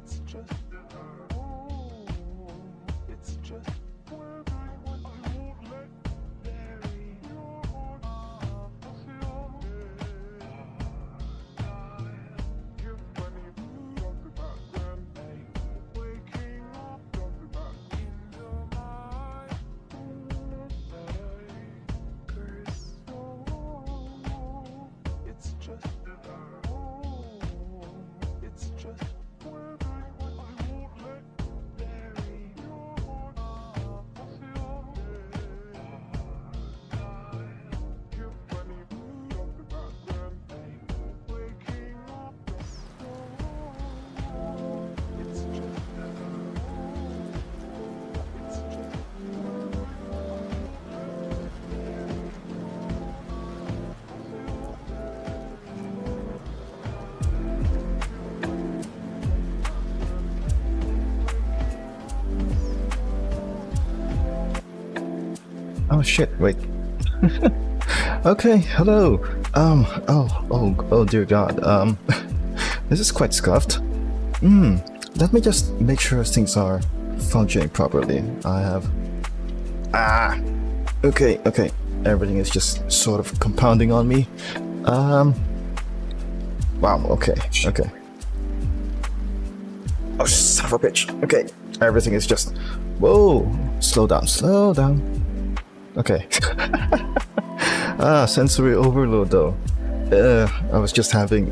It's just, it's just wherever I want. I won't let bury your heart. You're funny, talk about them. Waking up, talk about in your mind. Curse. It's just, it's just wherever I want. I won't let bury your heart. You're funny, talk about them. Waking up, it's just, it's just wherever I want. Oh shit, wait. Okay, hello. Oh dear God. This is quite scuffed. Let me just make sure things are functioning properly. I have... Okay. Everything is just sort of compounding on me. Wow, okay. Oh, son of a bitch. Okay, everything is just... Whoa, slow down. Okay. Sensory overload though. I was just having,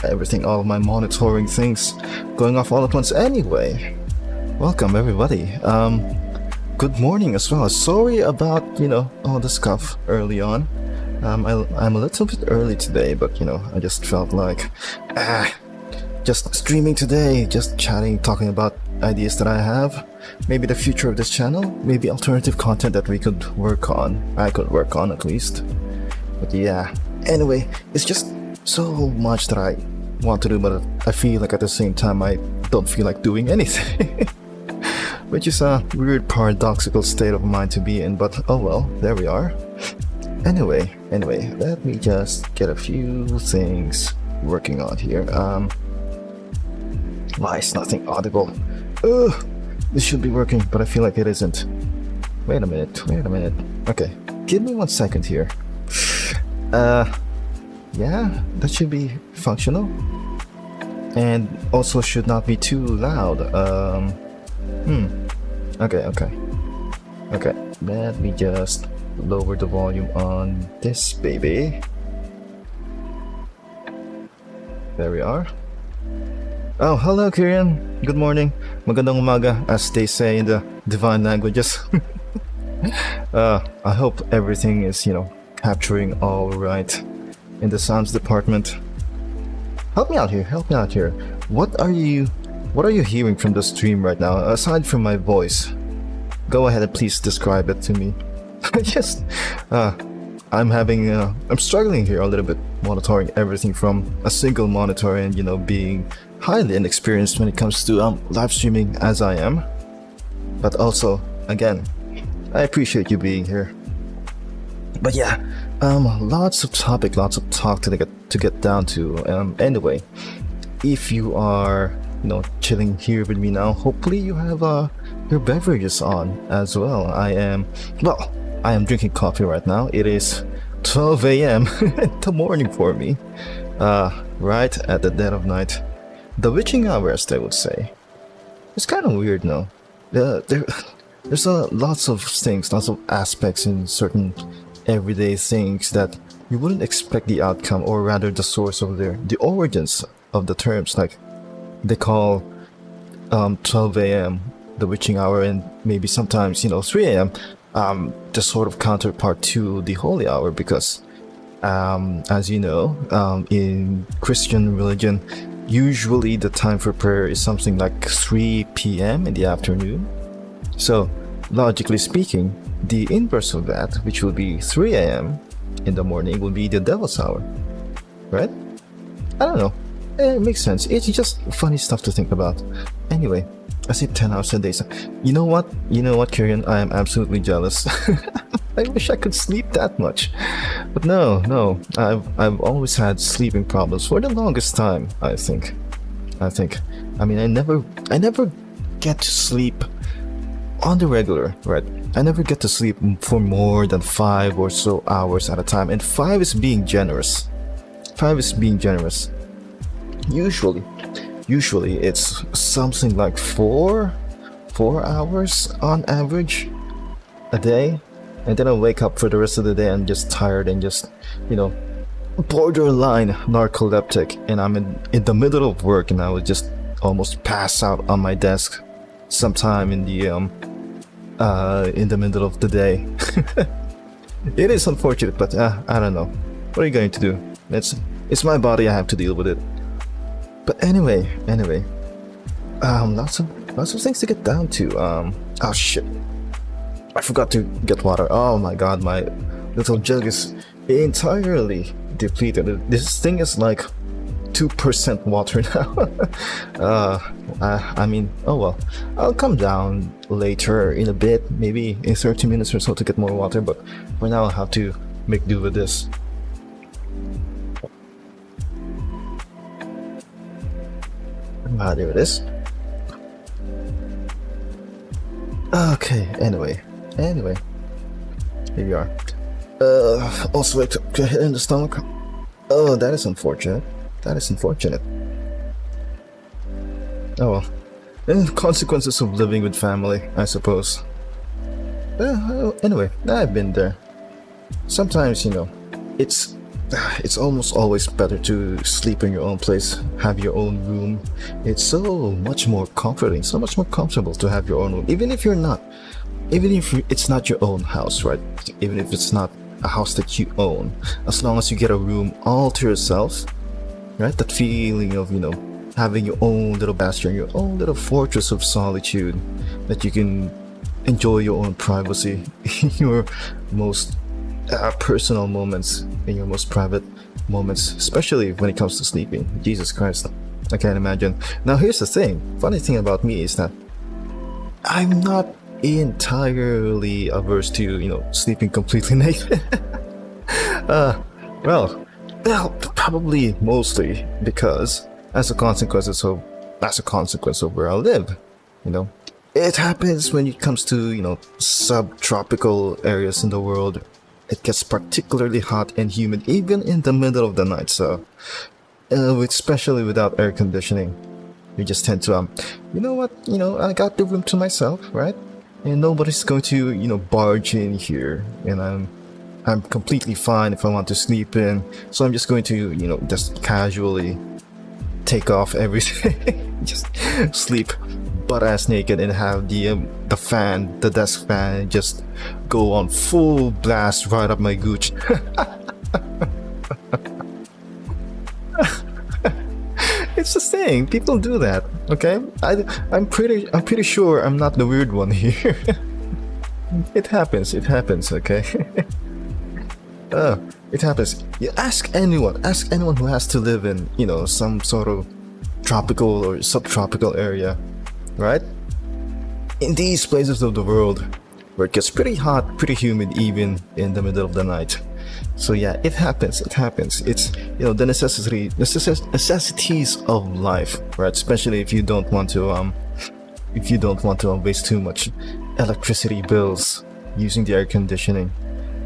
everything, all of my monitoring things going off all at once anyway. Welcome everybody. Good morning as well. Sorry about, all the scuff early on. I'm a little bit early today, but I just felt like, just streaming today, just chatting, talking about ideas that I have. Maybe the future of this channel, maybe alternative content that we could work on. I could work on at least. But yeah, anyway, it's just so much that I want to do, but I feel like at the same time I don't feel like doing anything. Which is a weird paradoxical state of mind to be in, but oh well, there we are. Anyway, let me just get a few things working on here. Why is nothing audible? Ugh! This should be working, but I feel like it isn't. Wait a minute. Okay, give me 1 second here. Yeah, that should be functional. And also should not be too loud. Okay, let me just lower the volume on this baby. There we are. Oh, hello Kieran. Good morning. Magandang umaga, as they say in the divine languages. I hope everything is, capturing all right in the sounds department. Help me out here. What are you hearing from the stream right now, aside from my voice? Go ahead and please describe it to me. Yes, I'm struggling here a little bit, monitoring everything from a single monitor and, being highly inexperienced when it comes to live streaming as I am. But also, again, I appreciate you being here. But yeah, lots of talk to get down to. Anyway, if you are, chilling here with me now, hopefully you have your beverages on as well. I am drinking coffee right now. It is 12 a.m. in the morning for me, right at the dead of night. The witching hour, as they would say. It's kind of weird, no? There's lots of things, lots of aspects in certain everyday things that you wouldn't expect the outcome, or rather the source of the origins of the terms. Like they call 12 a.m. the witching hour, and maybe sometimes 3 a.m. The sort of counterpart to the holy hour, because as you know, in Christian religion, usually the time for prayer is something like 3 p.m. in the afternoon. So logically speaking, the inverse of that, which will be 3 a.m. in the morning, will be the devil's hour, right? I don't know, it makes sense. It's just funny stuff to think about. Anyway, I sleep 10 hours a day. So, you know what, Kieran? I am absolutely jealous. I wish I could sleep that much. But no, I've always had sleeping problems for the longest time, I think. I think. I mean, I never get to sleep on the regular, right? I never get to sleep for more than 5 or so hours at a time, and 5 is being generous. 5 is being generous. Usually it's something like 4 hours on average a day, and then I wake up for the rest of the day and just tired and just, you know, borderline narcoleptic, and I'm in the middle of work and I would just almost pass out on my desk sometime in the middle of the day. It is unfortunate, but I don't know. What are you going to do? It's my body, I have to deal with it. But anyway, lots of things to get down to. Oh shit, I forgot to get water. Oh my god, my little jug is entirely depleted. This thing is like 2% water now. I mean, oh well, I'll come down later in a bit, maybe in 30 minutes or so, to get more water, but for now I'll have to make do with this. There it is. Okay, anyway, here we are. Also I took a hit in the stomach. Oh, that is unfortunate. Oh well. And consequences of living with family, I suppose. Anyway, I've been there. Sometimes, you know, it's almost always better to sleep in your own place, have your own room. It's so much more comforting, so much more comfortable to have your own room, even if it's not your own house, right? Even if it's not a house that you own, as long as you get a room all to yourself, right? That feeling of, you know, having your own little bastion, your own little fortress of solitude, that you can enjoy your own privacy in your most personal moments, in your most private moments, especially when it comes to sleeping. Jesus Christ, I can't imagine. Now here's the thing, funny thing about me is that I'm not entirely averse to, you know, sleeping completely naked. Well, probably mostly because as a consequence of where I live, you know, it happens when it comes to, you know, subtropical areas in the world. It gets particularly hot and humid even in the middle of the night, so especially without air conditioning, you just tend to you know what, you know, I got the room to myself, right? And nobody's going to, you know, barge in here, and I'm completely fine if I want to sleep in, so I'm just going to, you know, just casually take off everything, just sleep butt-ass naked and have the desk fan just go on full blast right up my gooch. It's the thing, people do that, okay? I'm pretty sure I'm not the weird one here. It happens, okay? It happens. You ask anyone who has to live in, you know, some sort of tropical or subtropical area, right? In these places of the world where it gets pretty hot, pretty humid even in the middle of the night. So yeah, it happens. It's, you know, the necessities of life, right? Especially if you don't want to waste too much electricity bills using the air conditioning.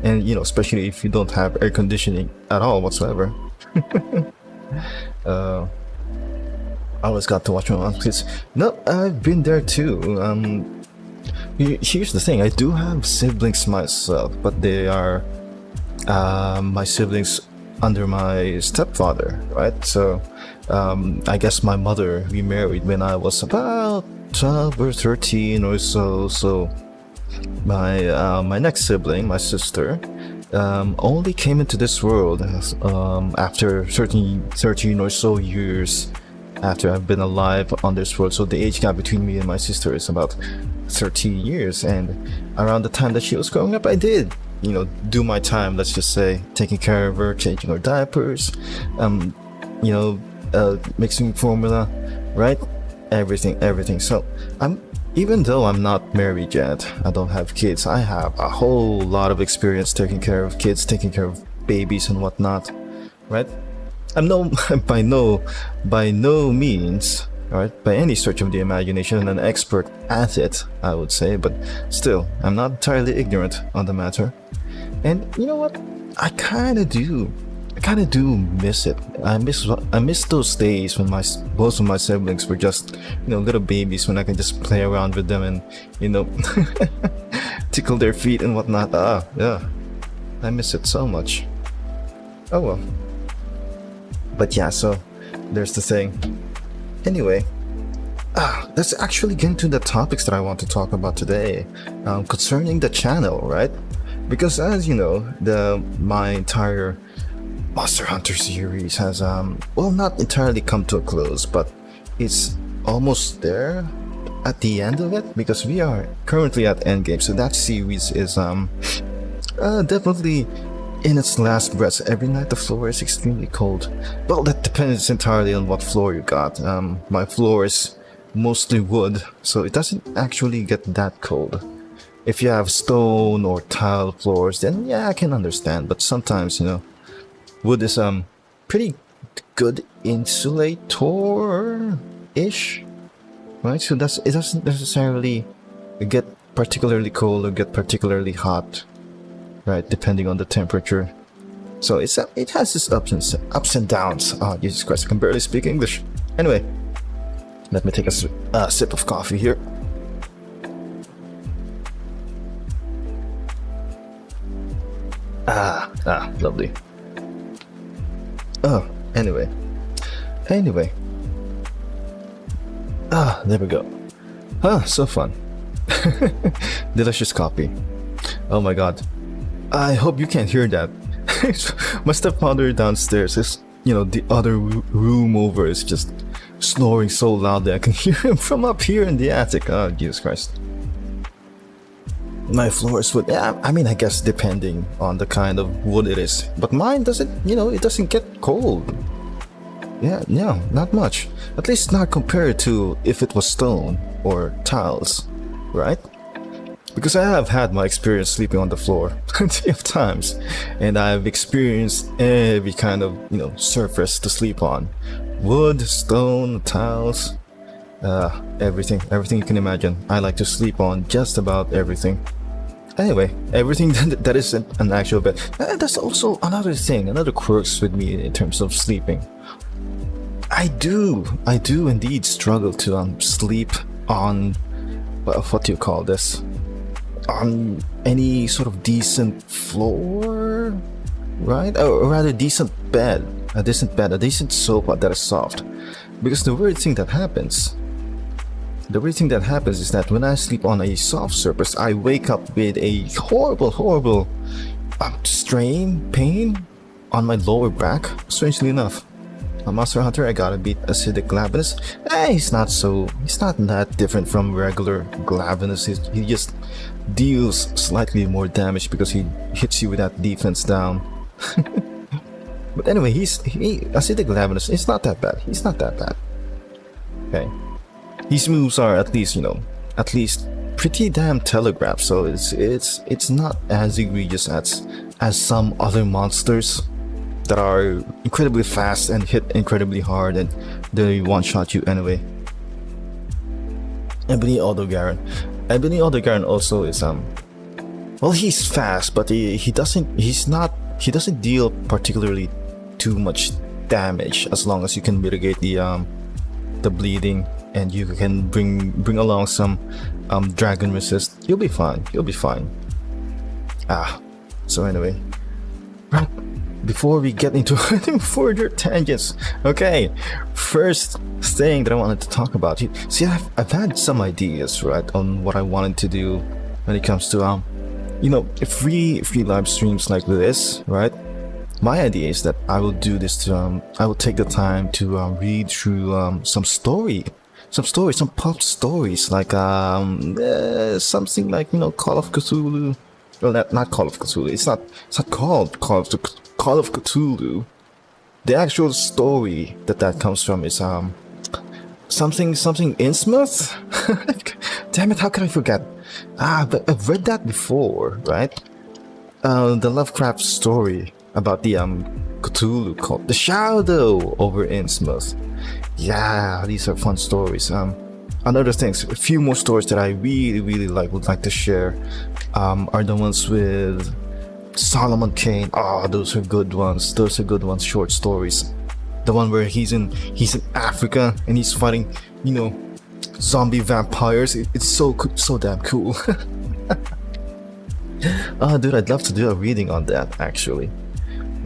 And, you know, especially if you don't have air conditioning at all whatsoever. I always got to watch my mom because, no, I've been there too. Here's the thing, I do have siblings myself, but they are my siblings under my stepfather, right? So I guess my mother remarried when I was about 12 or 13 or so. So my next sibling, my sister, only came into this world after 13 or so years after I've been alive on this world. So the age gap between me and my sister is about 13 years, and around the time that she was growing up, I did, you know, do my time, let's just say, taking care of her, changing her diapers, you know, mixing formula, right? Everything. So even though I'm not married yet, I don't have kids, I have a whole lot of experience taking care of kids, taking care of babies and whatnot, right? I'm no by no means, right, by any stretch of the imagination, an expert at it, I would say, but still, I'm not entirely ignorant on the matter. And you know what? I kind of do miss it. I miss those days when both of my siblings were just, little babies, when I can just play around with them and, tickle their feet and whatnot. Yeah, I miss it so much. Oh well. But yeah, so there's the thing. Anyway, let's actually get into the topics that I want to talk about today, concerning the channel, right? Because as you know, my entire Monster Hunter series has well, not entirely come to a close, but it's almost there at the end of it, because we are currently at endgame. So that series is definitely in its last breaths. Every night the floor is extremely cold. Well, that depends entirely on what floor you got. My floor is mostly wood, so it doesn't actually get that cold. If you have stone or tile floors, then yeah, I can understand. But sometimes, wood is pretty good insulator-ish, right? So it doesn't necessarily get particularly cold or get particularly hot, right? Depending on the temperature. So it has its ups and downs. Oh, Jesus Christ, I can barely speak English. Anyway, let me take a sip of coffee here. Lovely. Oh, anyway. There we go. So fun. Delicious coffee. Oh my god. I hope you can't hear that. My stepmother downstairs is, the other room over is just snoring so loudly I can hear him from up here in the attic. Oh, Jesus Christ. My floor is wood. Yeah, I mean, I guess depending on the kind of wood it is. But mine doesn't, it doesn't get cold. Yeah, not much. At least not compared to if it was stone or tiles, right? Because I have had my experience sleeping on the floor plenty of times. And I've experienced every kind of, surface to sleep on. Wood, stone, tiles, everything you can imagine. I like to sleep on just about everything. Anyway, everything that isn't an actual bed. That's also another thing, another quirks with me in terms of sleeping. I do indeed struggle to sleep on, what do you call this? On any sort of decent floor, right? Or rather decent bed, a decent sofa that is soft. Because the weird thing that happens is that when I sleep on a soft surface, I wake up with a horrible pain on my lower back. Strangely enough, on Monster Hunter, I gotta beat acidic Glavenus. He's not that different from regular Glavenus. He just deals slightly more damage because he hits you with that defense down. But anyway, acidic Glavenus, it's not that bad. He's not that bad. Okay. His moves are at least pretty damn telegraphed, so it's not as egregious as some other monsters that are incredibly fast and hit incredibly hard and they one-shot you anyway. Ebony Aldebaran also is well, he's fast, but he doesn't deal particularly too much damage as long as you can mitigate the bleeding. And you can bring along some dragon resist. You'll be fine. So anyway, right before we get into any further tangents, okay, first thing that I wanted to talk about. See, I've had some ideas, right, on what I wanted to do when it comes to free live streams like this, right? My idea is that I will do this to I will take the time to read through some pulp stories, like something like Call of Cthulhu. Well, not Call of Cthulhu. It's not called Call of Cthulhu. The actual story that comes from is something Innsmouth. Damn it! How can I forget? But I've read that before, right? The Lovecraft story about the Cthulhu called The Shadow over Innsmouth. Yeah, these are fun stories. Another things, a few more stories that I really would like to share are the ones with Solomon Kane. Oh, those are good ones. Those are good ones. Short stories. The one where he's in Africa and he's fighting, you know, zombie vampires. It's so damn cool. Oh, dude, I'd love to do a reading on that actually.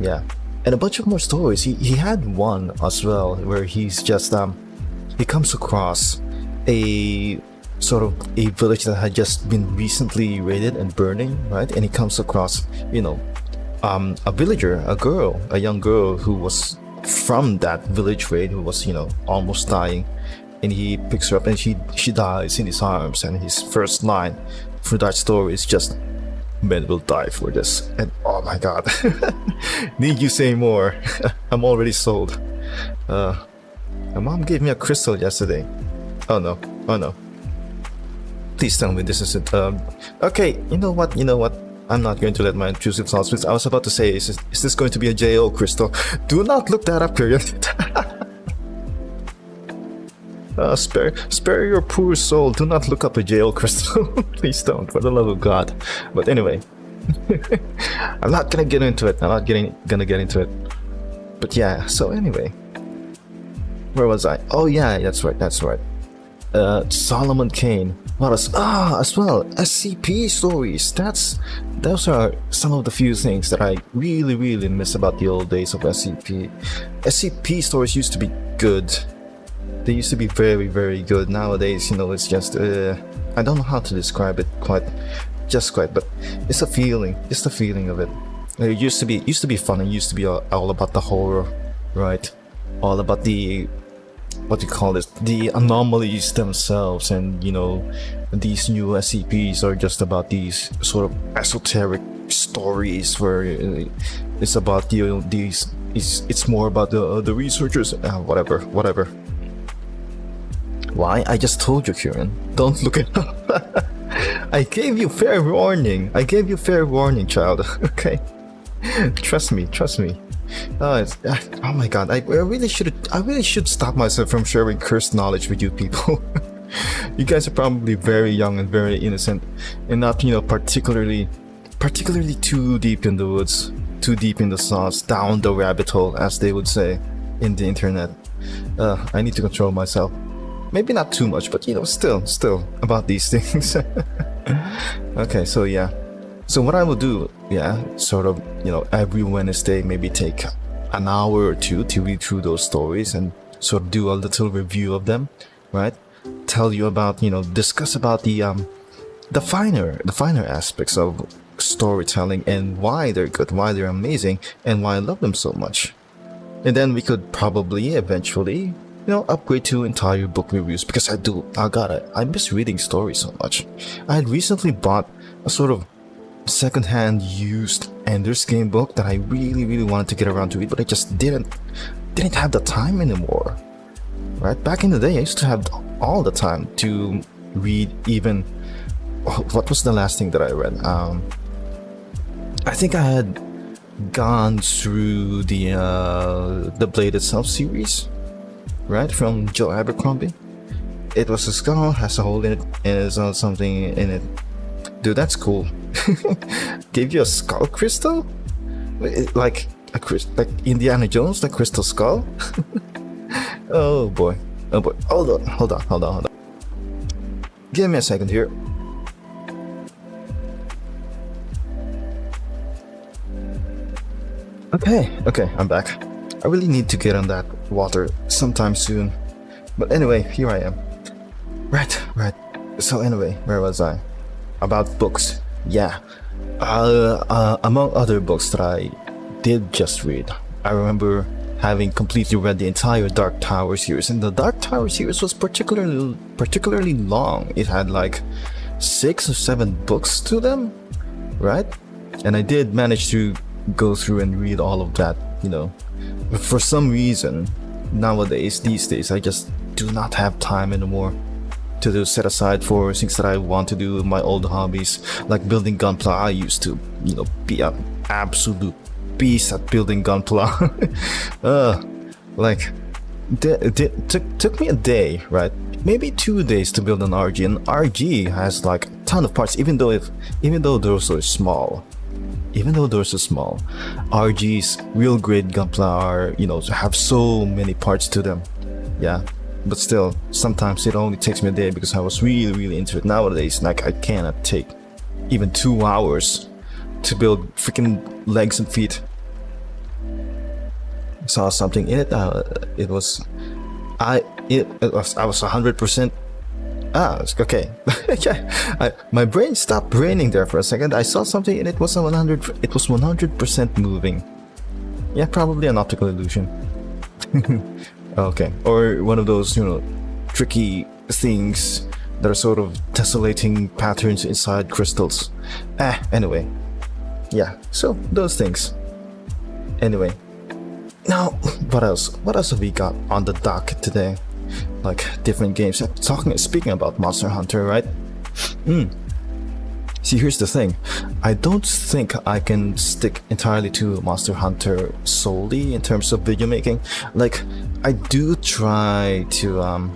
Yeah, and a bunch of more stories. He had one as well where he's just he comes across a sort of a village that had just been recently raided and burning, right? And he comes across, you know, a villager, a young girl who was from that village raid, who was, you know, almost dying, and he picks her up and she dies in his arms, and his first line for that story is just, "Men will die for this." And oh my god, need you say more? I'm already sold. My mom gave me a crystal yesterday. Oh no. Please tell me this isn't okay, you know what, I'm not going to let my intrusive thoughts. I was about to say, is this going to be a JO crystal? Do not look that up, period. Spare your poor soul. Do not look up a JO crystal. Please don't, for the love of God. But anyway, I'm not gonna get into it. Gonna get into it. But yeah, so anyway, where was I? Oh yeah, that's right. Solomon Kane. What else? As well, SCP stories. Those are some of the few things that I really miss about the old days of SCP. SCP stories used to be good. They used to be very good. Nowadays, you know, it's just I don't know how to describe it quite, but it's a feeling. It's the feeling of it. It used to be fun. It used to be all about the horror, right? All about the, what do you call this, the anomalies themselves. And you know, these new SCPs are just about these sort of esoteric stories where it's about, you know, it's more about the researchers, whatever. Why? I just told you, Kieran, don't look it up. I gave you fair warning, child. Okay, trust me. Oh my god, I really should stop myself from sharing cursed knowledge with you people. You guys are probably very young and very innocent, and not, you know, particularly too deep in the woods, too deep in the sauce, down the rabbit hole, as they would say in the internet. I need to control myself. Maybe not too much, but you know, still about these things. Okay, so yeah. So what I will do, sort of, you know, every Wednesday, maybe take an hour or two to read through those stories and sort of do a little review of them, right? Tell you about, you know, discuss about the finer aspects of storytelling and why they're good, why they're amazing, and why I love them so much. And then we could probably eventually, you know, upgrade to entire book reviews, because I miss reading stories so much. I had recently bought a sort of secondhand used Ender's Game book that I really wanted to get around to read, but I just didn't have the time anymore. Right? Back in the day, I used to have all the time to read. Even what was the last thing that I read? I think I had gone through the Blade Itself series, right, from Joe Abercrombie. It was a skull, has a hole in it, and there's something in it. Dude, that's cool. Gave you a skull crystal? Like Indiana Jones, the crystal skull? Oh boy. Hold on. Give me a second here. Okay, I'm back. I really need to get on that water sometime soon. But anyway, here I am. Right. So anyway, where was I? About books. Yeah. Among other books that I did just read, I remember having completely read the entire Dark Tower series, and the Dark Tower series was particularly long. It had like 6 or 7 books to them, right? And I did manage to go through and read all of that, you know. But for some reason, these days, I just do not have time anymore to set aside for things that I want to do, my old hobbies, like building gunpla. I used to, you know, be an absolute beast at building Gunpla. Like, took me a day, right? Maybe 2 days to build an RG, and RG has like a ton of parts, even though those are small. RG's real grade Gunpla are, have so many parts to them. Yeah, but still, sometimes it only takes me a day because I was really into it. Nowadays, like, I cannot take even 2 hours to build freaking legs and feet. Saw something in it. I was 100%. Okay. My brain stopped braining there for a second. I saw something and it was 100% moving. Yeah, probably an optical illusion. Okay, or one of those, tricky things that are sort of tessellating patterns inside crystals. Anyway. Yeah, so those things. Anyway. Now, what else? What else have we got on the dock today? Like, different games. Speaking about Monster Hunter, right? See, here's the thing. I don't think I can stick entirely to Monster Hunter solely in terms of video making. Like, I do try to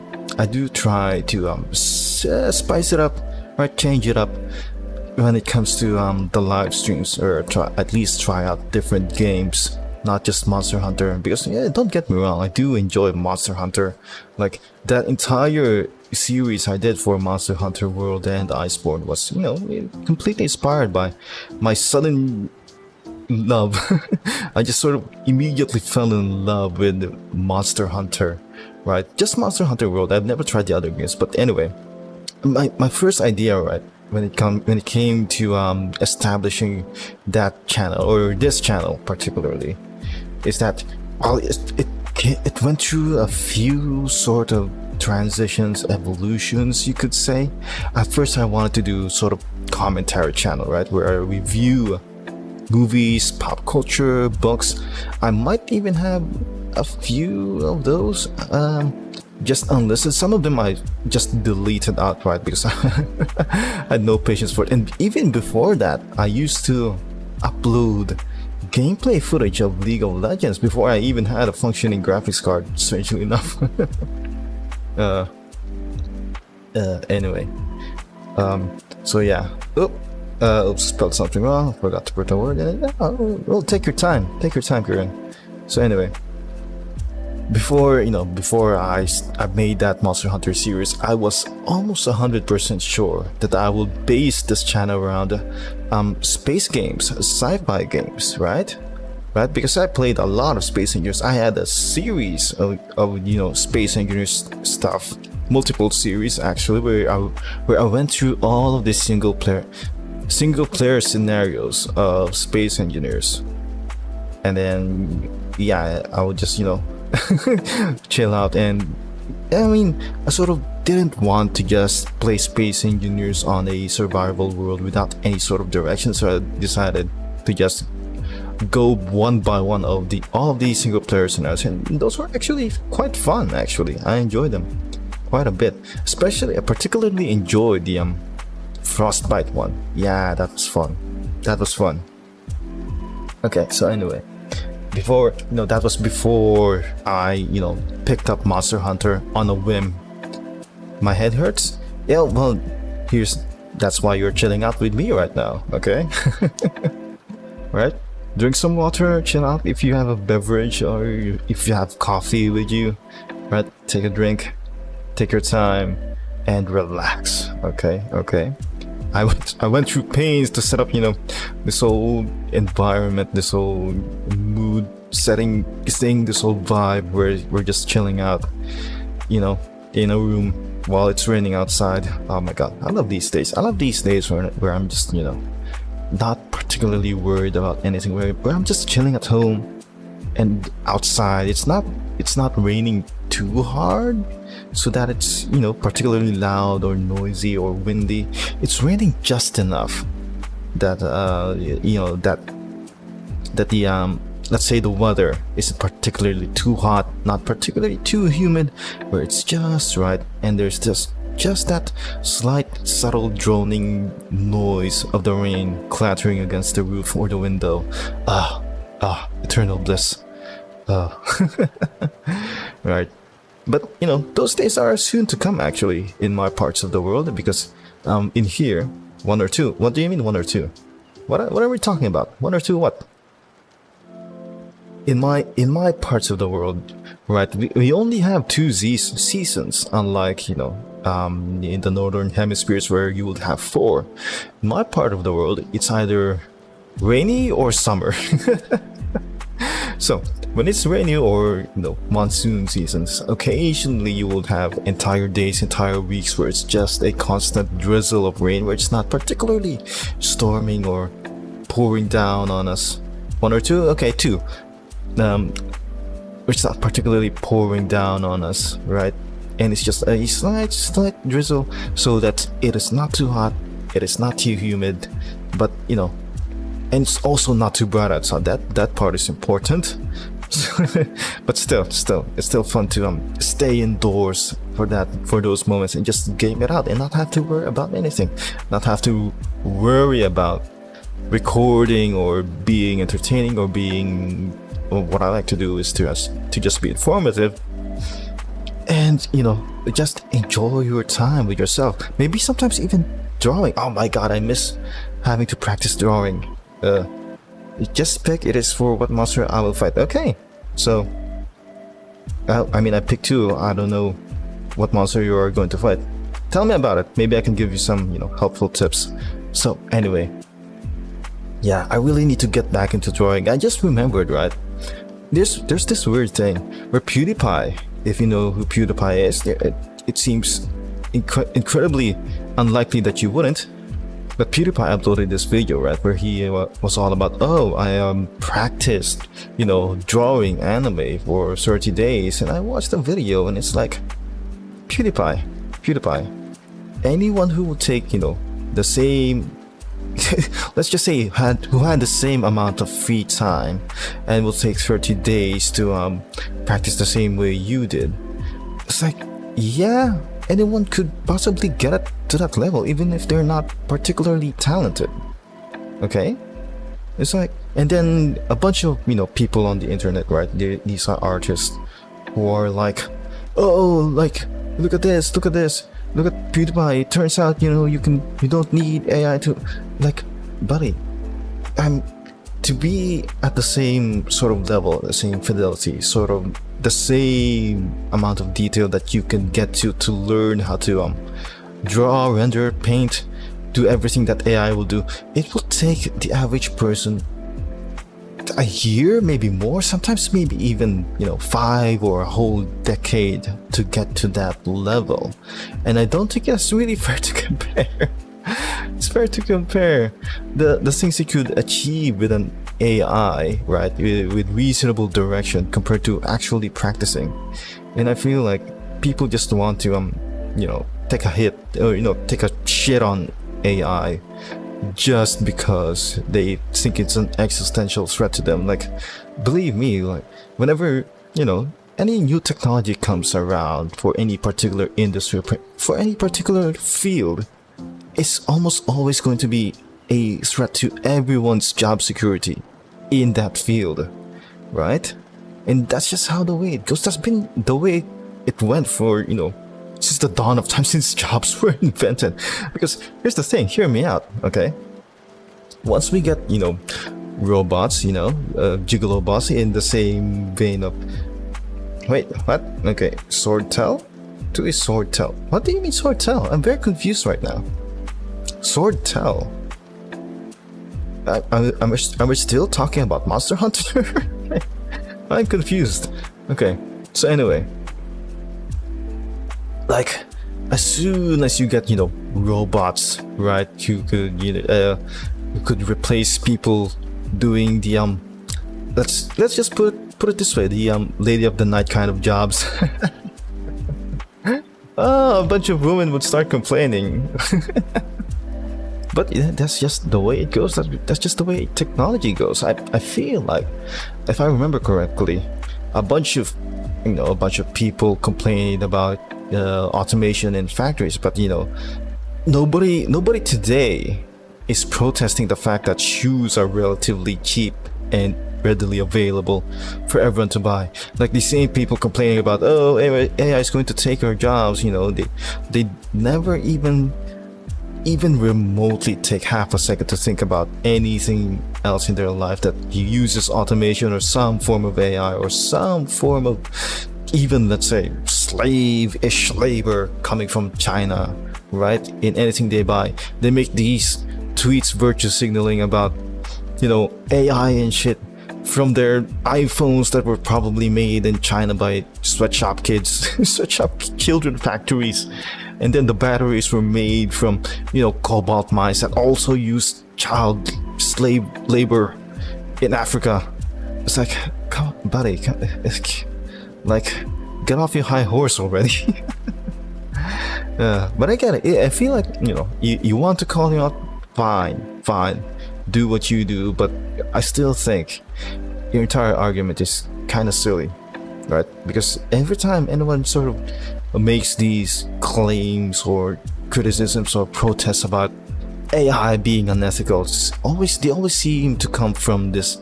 spice it up, right? Change it up when it comes to the live streams, or at least try out different games. Not just Monster Hunter, because don't get me wrong, I do enjoy Monster Hunter. Like, that entire series I did for Monster Hunter World and Iceborne was, completely inspired by my sudden love. I just sort of immediately fell in love with Monster Hunter, right? Just Monster Hunter World. I've never tried the other games, but anyway, my first idea, right, when it came to establishing that channel, or this channel particularly, is that, well, it went through a few sort of transitions, evolutions, you could say. At first, I wanted to do sort of commentary channel, right, where I review movies, pop culture, books. I might even have a few of those just unlisted. Some of them I just deleted outright because I had no patience for it. And even before that, I used to upload gameplay footage of League of Legends before I even had a functioning graphics card, strangely enough. Anyway, so yeah. Oops, spelled something wrong. Forgot to put the word in it. Well, take your time, Kieran. So anyway, before I made that Monster Hunter series, I was almost 100% sure that I would base this channel around space games, sci-fi games, right? Because I played a lot of Space Engineers. I had a series of Space Engineers stuff, multiple series actually, where I went through all of the single player scenarios of Space Engineers, and then I would just chill out. And I mean, I sort of didn't want to just play Space Engineers on a survival world without any sort of direction, so I decided to just go one by one of all of these single player scenarios, and those were actually quite fun. Actually, I enjoyed them quite a bit. Especially, I particularly enjoyed the Frostbite one. Yeah, that was fun. Okay, so anyway, that was before I picked up Monster Hunter on a whim. My head hurts? Yeah, well, that's why you're chilling out with me right now, okay? Right? Drink some water, chill out. If you have a beverage or if you have coffee with you, right? Take a drink, take your time, and relax, okay? I went through pains to set up, this whole environment, this whole mood setting thing, this whole vibe where we're just chilling out, in a room while it's raining outside. Oh my god, I love these days. Where I'm just, not particularly worried about anything, where I'm just chilling at home and outside. It's not raining too hard so that it's particularly loud or noisy or windy. It's raining just enough that that the let's say the weather isn't particularly too hot, not particularly too humid, where it's just right, and there's just that slight subtle droning noise of the rain clattering against the roof or the window. eternal bliss. Right. But you know, those days are soon to come actually in my parts of the world, because in here, 1 or 2. What do you mean 1 or 2? What are we talking about? 1 or 2 what? In my parts of the world, right, we only have 2 seasons, unlike, you know, in the northern hemispheres where you would have 4. In my part of the world, it's either rainy or summer. So when it's rainy or, you know, monsoon seasons, occasionally you will have entire days, entire weeks where it's just a constant drizzle of rain, where it's not particularly storming or pouring down on us. 1 or 2? Okay, 2. It's not particularly pouring down on us, right? And it's just a slight drizzle, so that it is not too hot, it is not too humid, but you know, and it's also not too bright outside. That part is important. But still, it's still fun to stay indoors for those moments and just game it out and not have to worry about anything, not have to worry about recording or being entertaining or being. Well, what I like to do is to just be informative and, you know, just enjoy your time with yourself. Maybe sometimes even drawing. Oh my god, I miss having to practice drawing. Just pick it is for what monster I will fight. Okay, so I mean, I picked 2. I don't know what monster you are going to fight. Tell me about it. Maybe I can give you some, you know, helpful tips. So anyway, yeah, I really need to get back into drawing. I just remembered, right? There's this weird thing where PewDiePie, if you know who PewDiePie is, it seems incredibly unlikely that you wouldn't, but PewDiePie uploaded this video, right, where he was all about, oh, I practiced, you know, drawing anime for 30 days, and I watched the video, and it's like, PewDiePie, anyone who would take, you know, the same let's just say who had the same amount of free time and will take 30 days to practice the same way you did. It's like, yeah, anyone could possibly get it to that level, even if they're not particularly talented. Okay? It's like, and then a bunch of, you know, people on the internet, right? These are artists who are like, oh, like, look at this, look at PewDiePie. It turns out, you know, you don't need AI to, like, buddy, to be at the same sort of level, the same fidelity, sort of the same amount of detail that you can get to learn how to draw, render, paint, do everything that AI will do. It will take the average person a year, maybe more, sometimes maybe even, you know, 5 or a whole decade to get to that level. And I don't think that's really fair to compare. It's fair to compare the things you could achieve with an AI, right, with reasonable direction compared to actually practicing. And I feel like people just want to you know, take a hit, or, you know, take a shit on AI just because they think it's an existential threat to them. Like, believe me, like, whenever, you know, any new technology comes around for any particular industry, for any particular field, it's almost always going to be a threat to everyone's job security in that field, right? And that's just how the way it goes. That's been the way it went for, you know, since the dawn of time, since jobs were invented. Because here's the thing, hear me out, okay? Once we get, you know, robots, you know, gigolo bots in the same vein of, wait, what? Okay, swordtail? To a swordtail. What do you mean swordtail? I'm very confused right now. Swordtail? Are we still talking about Monster Hunter? I'm confused. Okay, so anyway, like, as soon as you get, you know, robots, right, you could, you know, you could replace people doing the let's just put it this way, the lady of the night kind of jobs. Oh, a bunch of women would start complaining. But yeah, that's just the way it goes. That's just the way technology goes. I feel like, if I remember correctly, a bunch of people complained about automation in factories, but, you know, nobody today is protesting the fact that shoes are relatively cheap and readily available for everyone to buy. Like the same people complaining about, oh, AI is going to take our jobs, you know, they never even remotely take half a second to think about anything else in their life that uses automation or some form of AI or some form of even, let's say, slave-ish labor coming from China, right? In anything they buy, they make these tweets virtue signaling about, you know, AI and shit from their iPhones that were probably made in China by sweatshop kids, sweatshop children factories. And then the batteries were made from, you know, cobalt mines that also used child slave labor in Africa. It's like, come on, buddy, like, get off your high horse already. But I get it. I feel like, you know, you want to call him out, fine, do what you do, but I still think your entire argument is kind of silly, right? Because every time anyone sort of makes these claims or criticisms or protests about AI being unethical, they always seem to come from this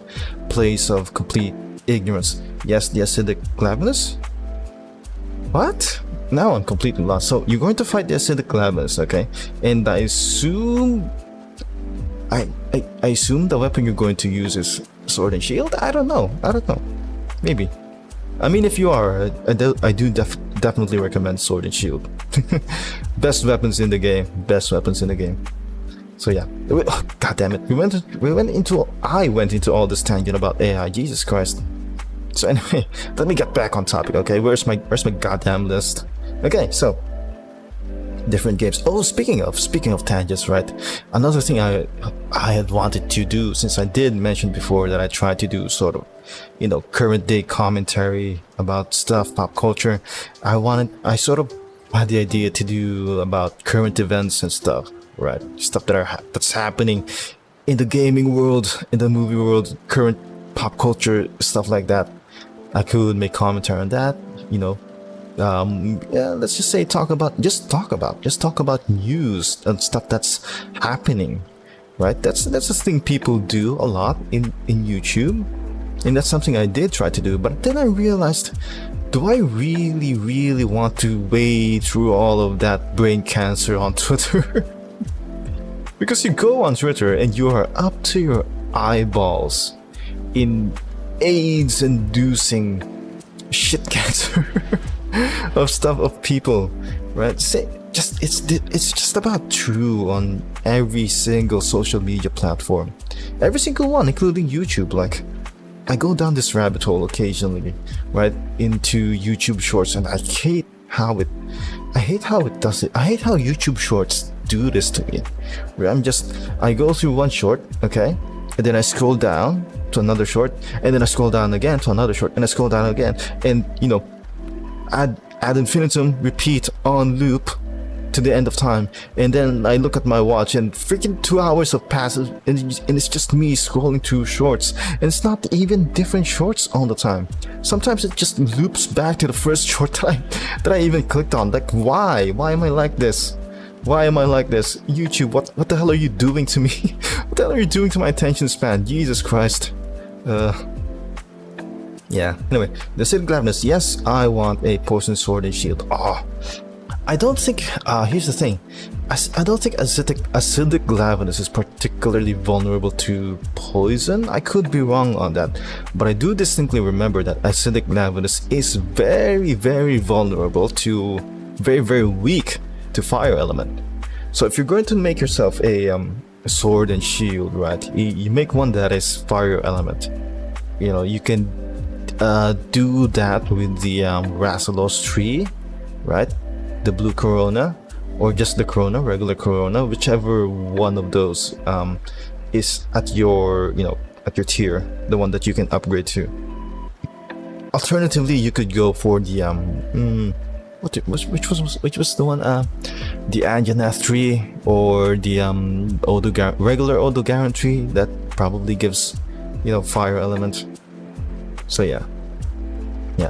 place of complete ignorance. Yes, the acidic gladness? What? Now I'm completely lost. So you're going to fight the acidic gladness, okay? And I assume I assume the weapon you're going to use is sword and shield? I don't know. Maybe. I mean, if you are, I do definitely recommend sword and shield. Best weapons in the game. So yeah. God damn it. I went into all this tangent about AI. Jesus Christ. So anyway, let me get back on topic, okay? Where's my goddamn list? Okay, so different games. Oh, speaking of tangents, right? Another thing I had wanted to do, since I did mention before that I tried to do sort of, you know, current day commentary about stuff, pop culture. I sort of had the idea to do about current events and stuff, right? Stuff that's happening in the gaming world, in the movie world, current pop culture, stuff like that. I could make commentary on that, you know. Yeah, let's just say talk about news and stuff that's happening, right? That's a thing people do a lot in YouTube, and that's something I did try to do. But then I realized, do I really want to wade through all of that brain cancer on Twitter? Because you go on Twitter and you are up to your eyeballs in AIDS-inducing shit cancer of stuff of people, right? It's just about true on every single social media platform, every single one, including YouTube. Like, I go down this rabbit hole occasionally, right, into YouTube Shorts, and I hate how it does it. I hate how YouTube Shorts do this to me. Where I go through one short, okay, and then I scroll down to another short, and then I scroll down again to another short, and I scroll down again, and, you know, ad infinitum, repeat on loop to the end of time. And then I look at my watch and freaking 2 hours have passed, and it's just me scrolling through shorts, and it's not even different shorts all the time. Sometimes it just loops back to the first short that I even clicked on. Like, why am I like this? YouTube, what the hell are you doing to me? What the hell are you doing to my attention span? Jesus Christ. Yeah, anyway, the acidic gladness. Yes, I want a poison sword and shield. I don't think, here's the thing. I don't think acidic gladness is particularly vulnerable to poison. I could be wrong on that, but I do distinctly remember that acidic gladness is very, very vulnerable to, very, very weak to fire element. So if you're going to make yourself a sword and shield, right, you make one that is fire element. You know, you can do that with the Rasselos tree, right? The blue corona, or just the corona, regular corona, whichever one of those is at your, you know, at your tier, the one that you can upgrade to. Alternatively, you could go for the which was the one, the Anjanath tree, or the regular Odogaron tree that probably gives, you know, fire element. So yeah,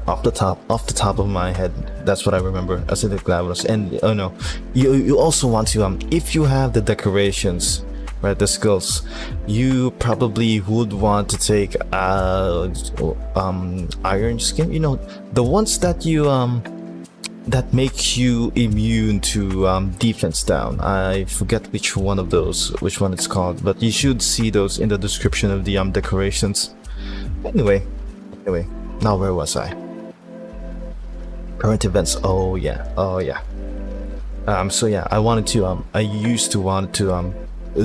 off the top of my head, that's what I remember, acidic gladness. And oh no, you also want to if you have the decorations right? The skills. You probably would want to take iron skin. You know, the ones that you that make you immune to defense down. I forget which one it's called, but you should see those in the description of the decorations. Anyway, now where was I? Current events. Oh yeah. So yeah, I used to want to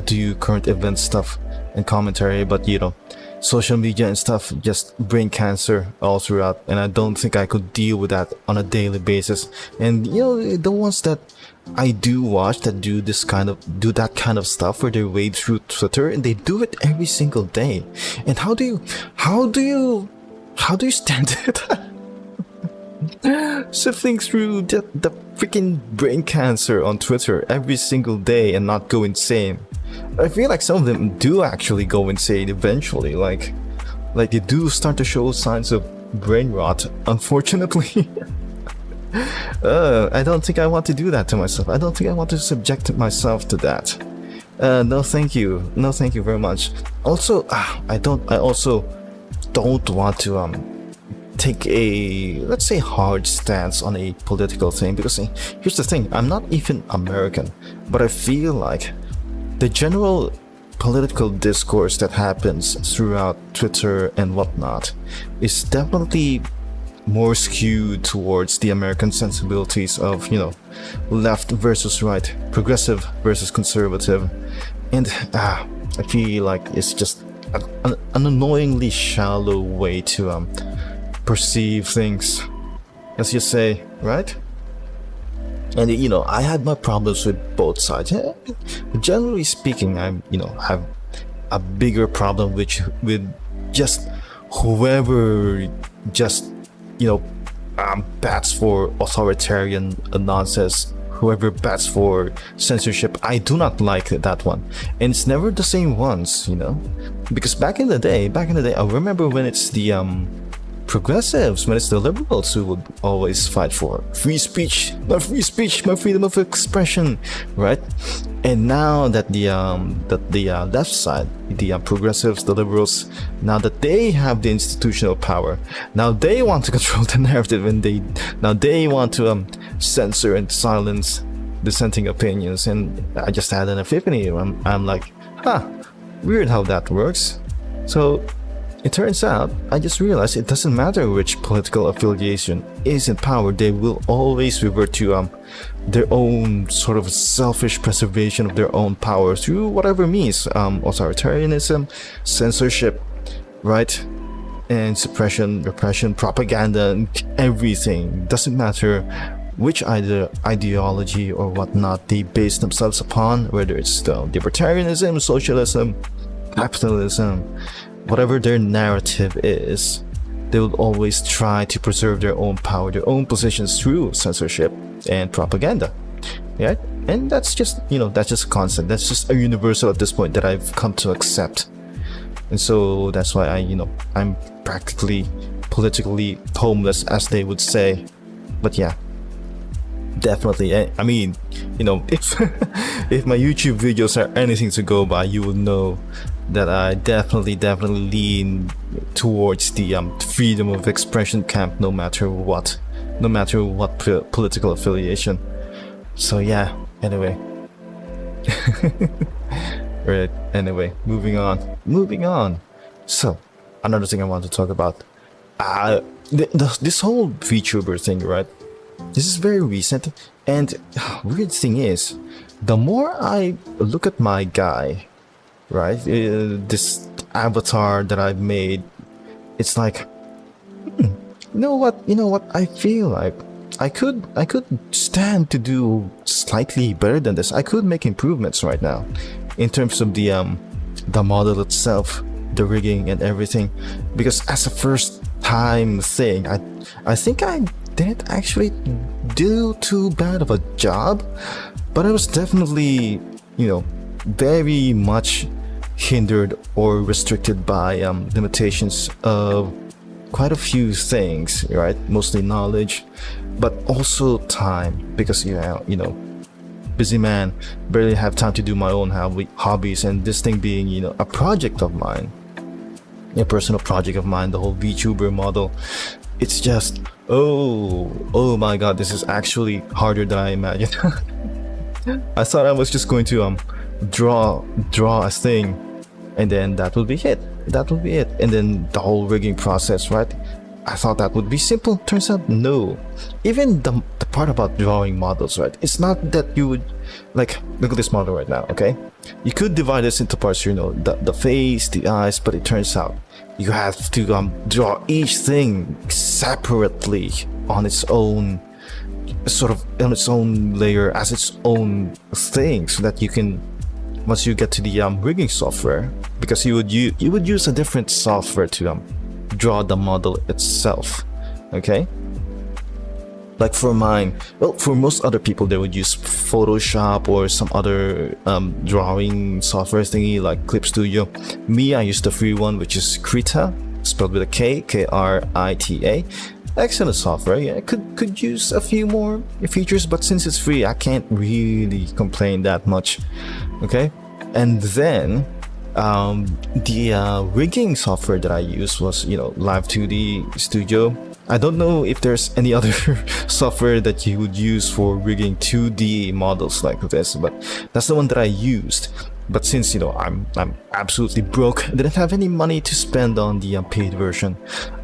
do current event stuff and commentary, but you know, social media and stuff just bring cancer all throughout, and I don't think I could deal with that on a daily basis. And you know, the ones that I do watch that do that kind of stuff, where they wade through Twitter, and they do it every single day. And how do you stand it? Sifting through the freaking brain cancer on Twitter every single day and not go insane. I feel like some of them do actually go insane eventually, like they do start to show signs of brain rot, unfortunately. I don't think I want to do that to myself. I don't think I want to subject myself to that. No thank you very much. Also, I also don't want to take a, let's say, hard stance on a political thing, because here's the thing, I'm not even American, but I feel like the general political discourse that happens throughout Twitter and whatnot is definitely more skewed towards the American sensibilities of, you know, left versus right, progressive versus conservative. And I feel like it's just an annoyingly shallow way to perceive things, as you say, right? And you know, I had my problems with both sides. Generally speaking, I'm, you know, have a bigger problem with just whoever just, you know, bats for authoritarian nonsense, whoever bats for censorship. I do not like that one, and it's never the same ones, you know, because back in the day, I remember when it's the progressives, when it's the liberals who would always fight for free speech, my freedom of expression, right? And now that the left side, the progressives, the liberals, now that they have the institutional power, now they want to control the narrative, and now they want to censor and silence dissenting opinions. And I just had an epiphany. I'm like, weird how that works. So it turns out, I just realized it doesn't matter which political affiliation is in power, they will always revert to their own sort of selfish preservation of their own power through whatever means, authoritarianism, censorship, right? And suppression, repression, propaganda, and everything. Doesn't matter which ideology or whatnot they base themselves upon, whether it's libertarianism, socialism, capitalism, whatever their narrative is, they will always try to preserve their own power, their own positions through censorship and propaganda. Yeah, and that's just, you know, that's just a constant. That's just a universal at this point that I've come to accept. And so that's why I'm practically politically homeless, as they would say. But yeah, definitely. I mean, you know, if if my YouTube videos are anything to go by, you will know that I definitely lean towards the freedom of expression camp, no matter what political affiliation. So yeah, anyway. Right, anyway, moving on. So, another thing I want to talk about, this whole VTuber thing, right? This is very recent, and weird thing is, the more I look at my guy, right, this avatar that I've made, it's like, you know what, I feel like I could stand to do slightly better than this. I could make improvements right now in terms of the model itself, the rigging and everything, because as a first time thing, I think I didn't actually do too bad of a job, but I was definitely, you know, very much hindered or restricted by limitations of quite a few things, right? Mostly knowledge, but also time, because you know busy man, barely have time to do my own hobbies, and this thing being, you know, a project of mine, a personal project of mine, the whole VTuber model, it's just, oh my god, this is actually harder than I imagined. I thought I was just going to draw a thing, and then that would be it. And then the whole rigging process, right? I thought that would be simple. Turns out no. Even the part about drawing models, right? It's not that you would, like, look at this model right now, okay? You could divide this into parts, you know, the face, the eyes, but it turns out you have to draw each thing separately on its own, sort of on its own layer, as its own thing, so that you can, once you get to the rigging software, because you would use a different software to draw the model itself, okay? Like for mine, well, for most other people, they would use Photoshop or some other drawing software thingy like Clip Studio. Me, I use the free one, which is Krita, spelled with a K, K-R-I-T-A. Excellent software. Yeah, could use a few more features, but since it's free, I can't really complain that much, okay? And then the rigging software that I used was, you know, Live 2D Studio. I don't know if there's any other software that you would use for rigging 2D models like this, but that's the one that I used. But since, you know, I'm absolutely broke, I didn't have any money to spend on the paid version,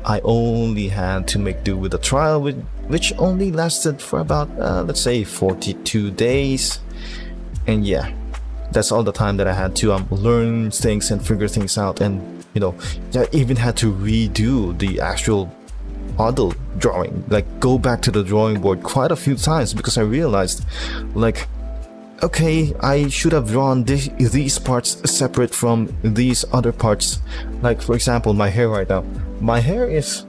I only had to make do with a trial, which only lasted for about, let's say, 42 days. And yeah, that's all the time that I had to learn things and figure things out. And, you know, I even had to redo the actual model drawing, like go back to the drawing board quite a few times, because I realized, like, okay, I should have drawn these parts separate from these other parts. Like, for example, my hair right now. My hair is,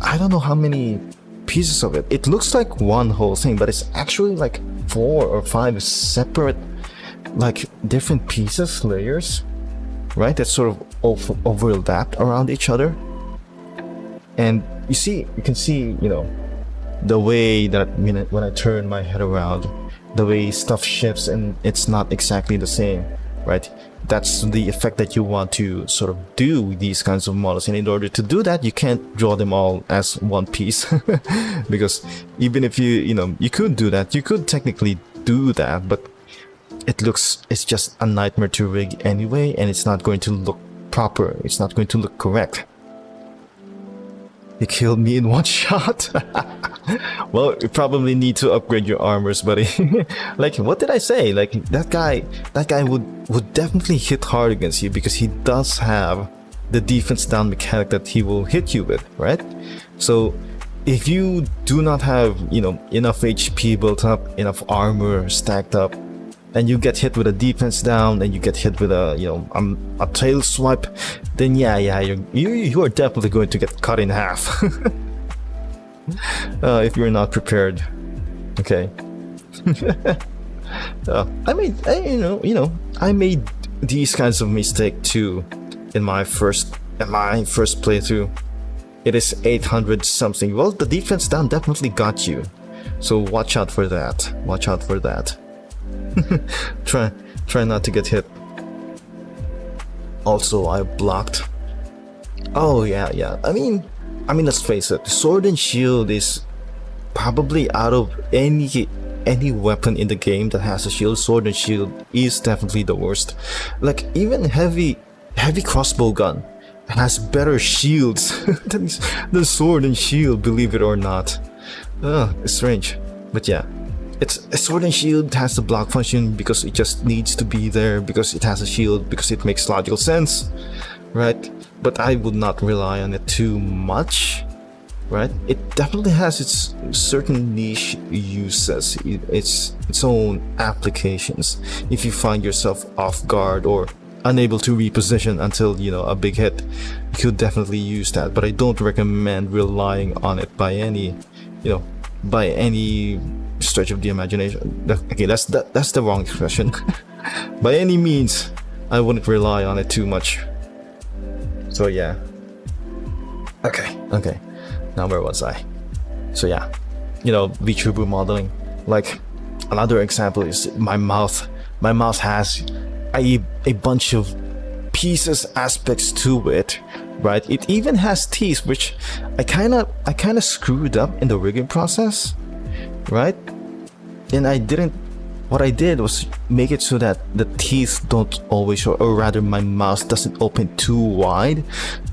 I don't know how many pieces of it. It looks like one whole thing, but it's actually like 4 or 5 separate, like, different pieces, layers, right? That sort of overlapped around each other. And you can see, you know, the way that when I turn my head around, the way stuff shifts and it's not exactly the same, right? That's the effect that you want to sort of do with these kinds of models. And in order to do that, you can't draw them all as one piece. Because even if you could do that, you could technically do that, but it's just a nightmare to rig anyway, and it's not going to look proper. It's not going to look correct. You killed me in one shot. Well, you probably need to upgrade your armors, buddy. Like, what did I say? Like, that guy would definitely hit hard against you, because he does have the defense down mechanic that he will hit you with, right? So if you do not have, you know, enough HP built up, enough armor stacked up, and you get hit with a defense down, and you get hit with a, you know, a tail swipe, then yeah, you are definitely going to get cut in half. If you're not prepared. Okay. I made these kinds of mistakes too in my first playthrough. It is 800 something. Well, the defense down definitely got you, so watch out for that. Watch out for that. Try not to get hit. Also, I blocked. Oh yeah. I mean, let's face it. Sword and shield is probably, out of any weapon in the game that has a shield, sword and shield is definitely the worst. Like, even heavy crossbow gun has better shields than the sword and shield, believe it or not. It's strange, but yeah. It's a sword and shield has the block function because it just needs to be there, because it has a shield, because it makes logical sense, right? But I would not rely on it too much, right? It definitely has its certain niche uses, its own applications. If you find yourself off guard or unable to reposition until, you know, a big hit, you could definitely use that. But I don't recommend relying on it by any stretch of the imagination. Okay, that's the wrong expression. By any means, I wouldn't rely on it too much. So yeah. Okay. Now where was I? So yeah, you know, VTuber modeling. Like, Another example is my mouth. My mouth has a bunch of pieces, aspects to it, right? It even has teeth, which I kind of screwed up in the rigging process, right? And what I did was make it so that the teeth don't always show, or rather my mouth doesn't open too wide,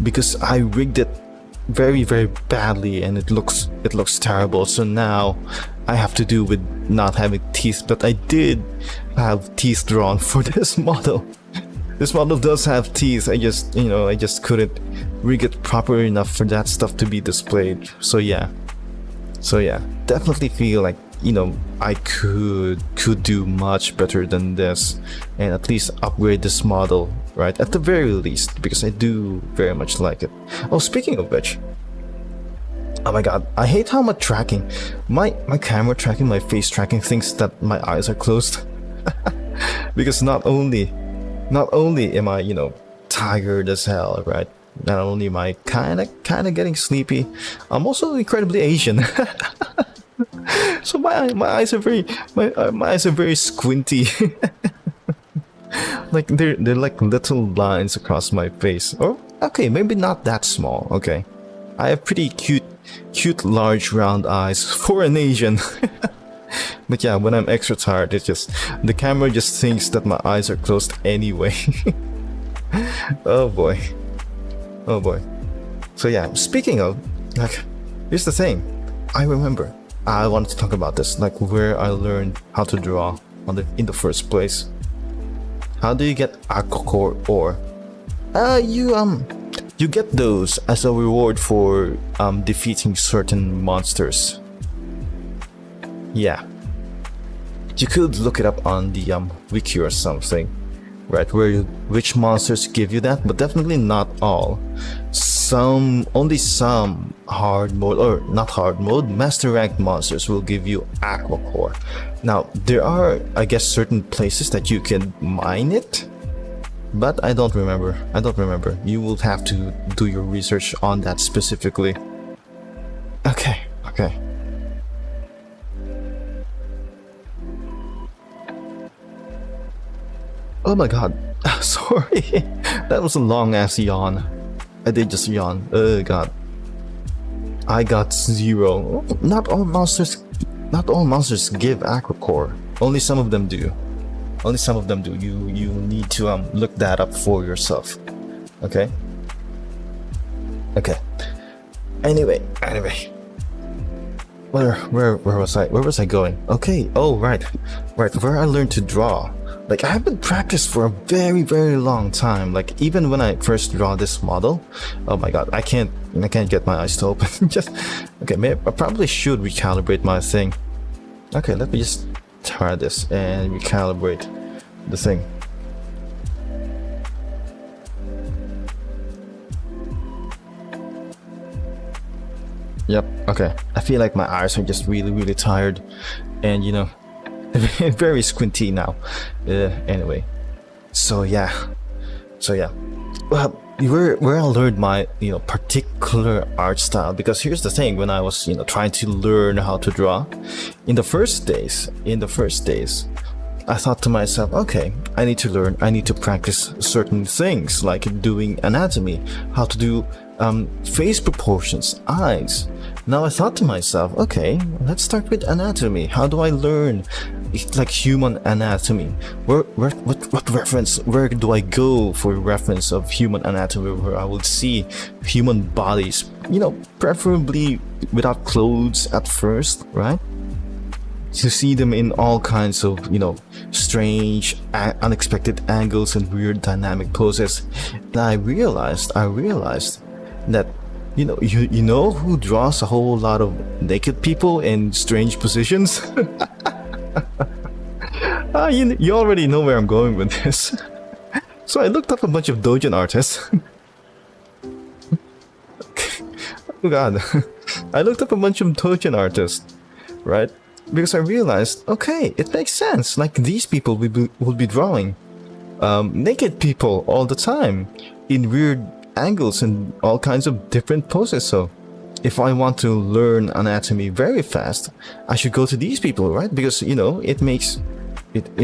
because I rigged it very, very badly and it looks terrible. So now I have to do with not having teeth, but I did have teeth drawn for this model. This model does have teeth. I just couldn't rig it properly enough for that stuff to be displayed. So yeah, definitely feel like, I could do much better than this, and at least upgrade this model, right? At the very least, because I do very much like it. Oh, speaking of which, oh my god, I hate how much tracking my camera tracking, my face tracking thinks that my eyes are closed. Because not only am I, tired as hell, right? Not only am I kind of getting sleepy, I'm also incredibly Asian. So my eyes are very squinty. Like they're like little lines across my face. Or okay, maybe not that small. Okay, I have pretty cute large round eyes for an Asian. But yeah, when I'm extra tired, it's just the camera just thinks that my eyes are closed anyway. Oh boy. So yeah, speaking of, like, here's the thing. I remember I wanted to talk about this, like where I learned how to draw in the first place. How do you get aquacore ore? You get those as a reward for defeating certain monsters. Yeah, you could look it up on the wiki or something, right? Which monsters give you that, but definitely not all. Only some hard mode, or not hard mode, master ranked monsters will give you aqua core. Now there are, I guess, certain places that you can mine it, but I don't remember. You will have to do your research on that specifically. Okay. Oh my god, sorry. That was a long ass yawn. I did just yawn. Oh god. I got 0. Not all monsters give aqua core. Only some of them do. You need to look that up for yourself. Okay. Anyway. Where was I going? Okay. Oh right. Where I learned to draw. Like, I haven't practiced for a very, very long time. Like, even when I first draw this model, oh my god, I can't get my eyes to open. Okay, maybe I probably should recalibrate my thing. Okay, let me just try this and recalibrate the thing. Yep, okay. I feel like my eyes are just really, really tired, and very squinty now. Anyway, so yeah. Well, where I learned my particular art style, because here's the thing: when I was trying to learn how to draw, in the first days, I thought to myself, okay, I need to practice certain things, like doing anatomy, how to do face proportions, eyes. Now I thought to myself, okay, let's start with anatomy. How do I learn like human anatomy? What reference? Where do I go for reference of human anatomy where I will see human bodies? Preferably without clothes at first, right? To see them in all kinds of strange, unexpected angles and weird dynamic poses. And I realized that you know who draws a whole lot of naked people in strange positions. You already know where I'm going with this. So I looked up a bunch of doujin artists. Oh god. I looked up a bunch of doujin artists, right? Because I realized, okay, it makes sense. Like, these people will be drawing naked people all the time in weird angles and all kinds of different poses. So if I want to learn anatomy very fast, I should go to these people, right? Because, you know, it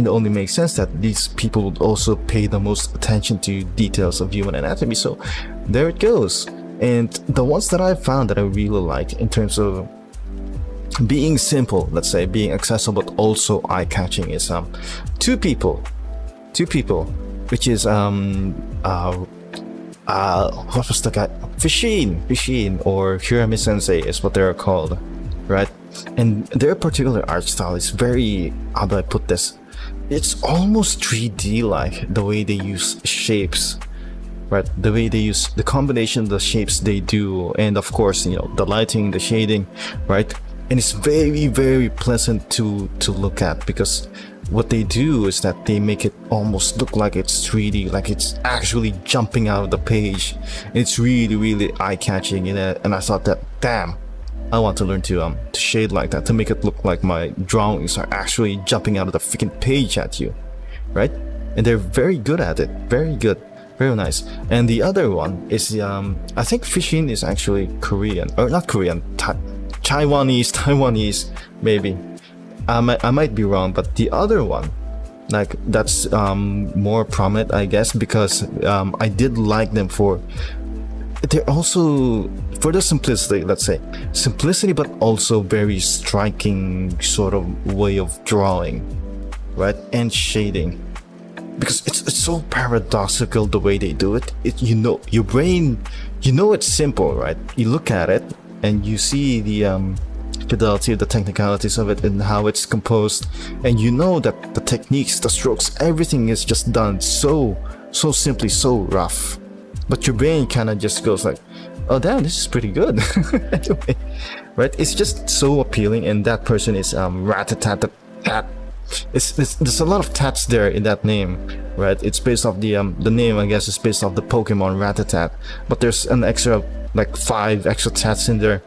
only makes sense that these people would also pay the most attention to details of human anatomy. So there it goes. And the ones that I found that I really like in terms of being simple, let's say being accessible but also eye-catching, is two people, which is what was the guy? Fishin or Hirami Sensei is what they're called, right? And their particular art style is very, how do I put this? It's almost 3D like, the way they use shapes, right? The way they use the combination of the shapes they do, and of course, you know, the lighting, the shading, right? And it's very, very pleasant to look at, because what they do is that they make it almost look like it's 3D, like it's actually jumping out of the page. It's really, really eye-catching, and I thought that, damn, I want to learn to shade like that, to make it look like my drawings are actually jumping out of the freaking page at you, right? And they're very good at it, very good, very nice. And the other one is I think Fishin is actually Korean, or not Korean, Taiwanese maybe. I might be wrong, but the other one, like, that's more prominent, I guess, because I did like them for, they're also for the simplicity, let's say simplicity, but also very striking sort of way of drawing, right? And shading, because it's so paradoxical the way they do it. You know, your brain, you know, it's simple, right? You look at it and you see the fidelity, the technicalities of it and how it's composed, and you know that the techniques, the strokes, everything is just done so simply, so rough, but your brain kind of just goes like, oh damn, this is pretty good. Anyway, right? It's just so appealing. And that person is Ratatat. There's a lot of tats there in that name, right? It's based off the name, I guess, is based off the Pokemon Ratatat, but there's an extra, like 5 extra tats in there,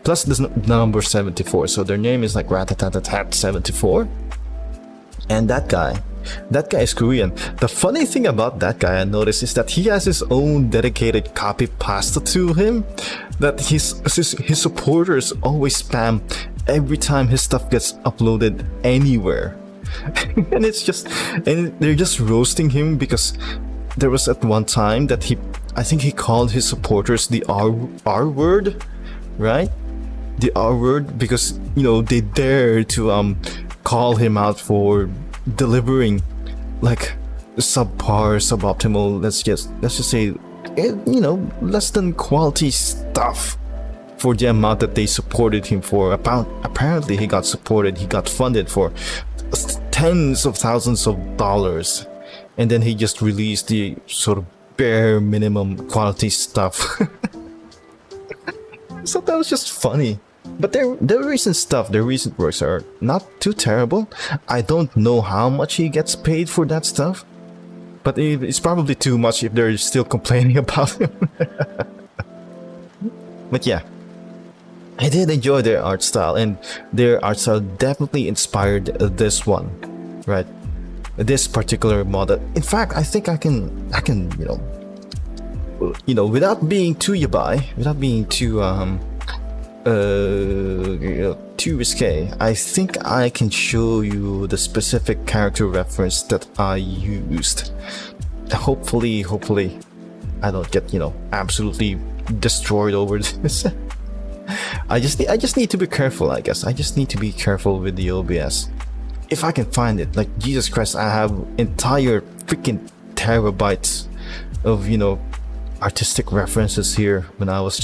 plus the number 74, so their name is like Ratatatat 74. And that guy is Korean. The funny thing about that guy I noticed is that he has his own dedicated copy pasta to him that his supporters always spam every time his stuff gets uploaded anywhere. And they're just roasting him, because there was at one time that I think he called his supporters the R word, right? The R word, because, you know, they dare to call him out for delivering like suboptimal, let's just say, you know, less than quality stuff for the amount that they supported him for. Apparently he got funded for tens of thousands of dollars, and then he just released the sort of bare minimum quality stuff. So that was just funny. But their recent works are not too terrible. I don't know how much he gets paid for that stuff, but it's probably too much if they're still complaining about him. But yeah, I did enjoy their art style, and their art style definitely inspired this one, right? This particular model. In fact, I think I can, you know, without being too yabai, without being too too risque, I think I can show you the specific character reference that I used. Hopefully I don't get, you know, absolutely destroyed over this. I just need to be careful, I guess. I just need to be careful with the OBS. If I can find it, like, Jesus Christ, I have entire freaking terabytes of, you know, artistic references here when I was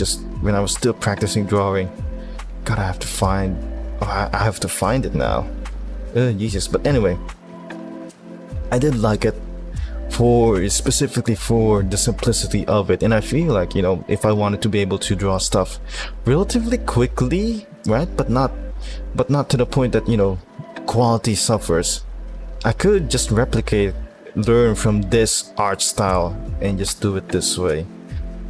still practicing drawing. God, I have to find it now. Jesus. But anyway, I did like it specifically for the simplicity of it, and I feel like, you know, if I wanted to be able to draw stuff relatively quickly, right, but not to the point that, you know, quality suffers, I could just learn from this art style and just do it this way,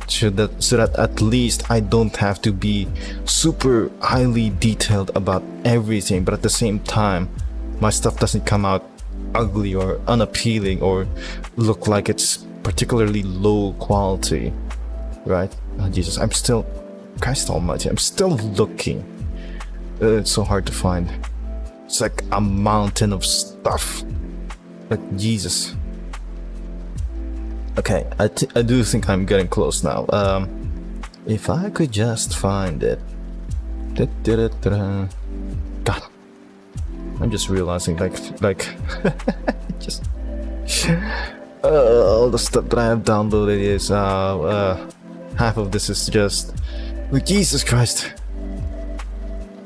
so that at least I don't have to be super highly detailed about everything, but at the same time my stuff doesn't come out ugly or unappealing or look like it's particularly low quality, right? Oh, Jesus, I'm still Christ almighty, I'm still looking. It's so hard to find. It's like a mountain of stuff. Like, Jesus. Okay, I do think I'm getting close now. If I could just find it. God. I'm just realizing, like, just all the stuff that I have downloaded is half of this is just like, Jesus Christ.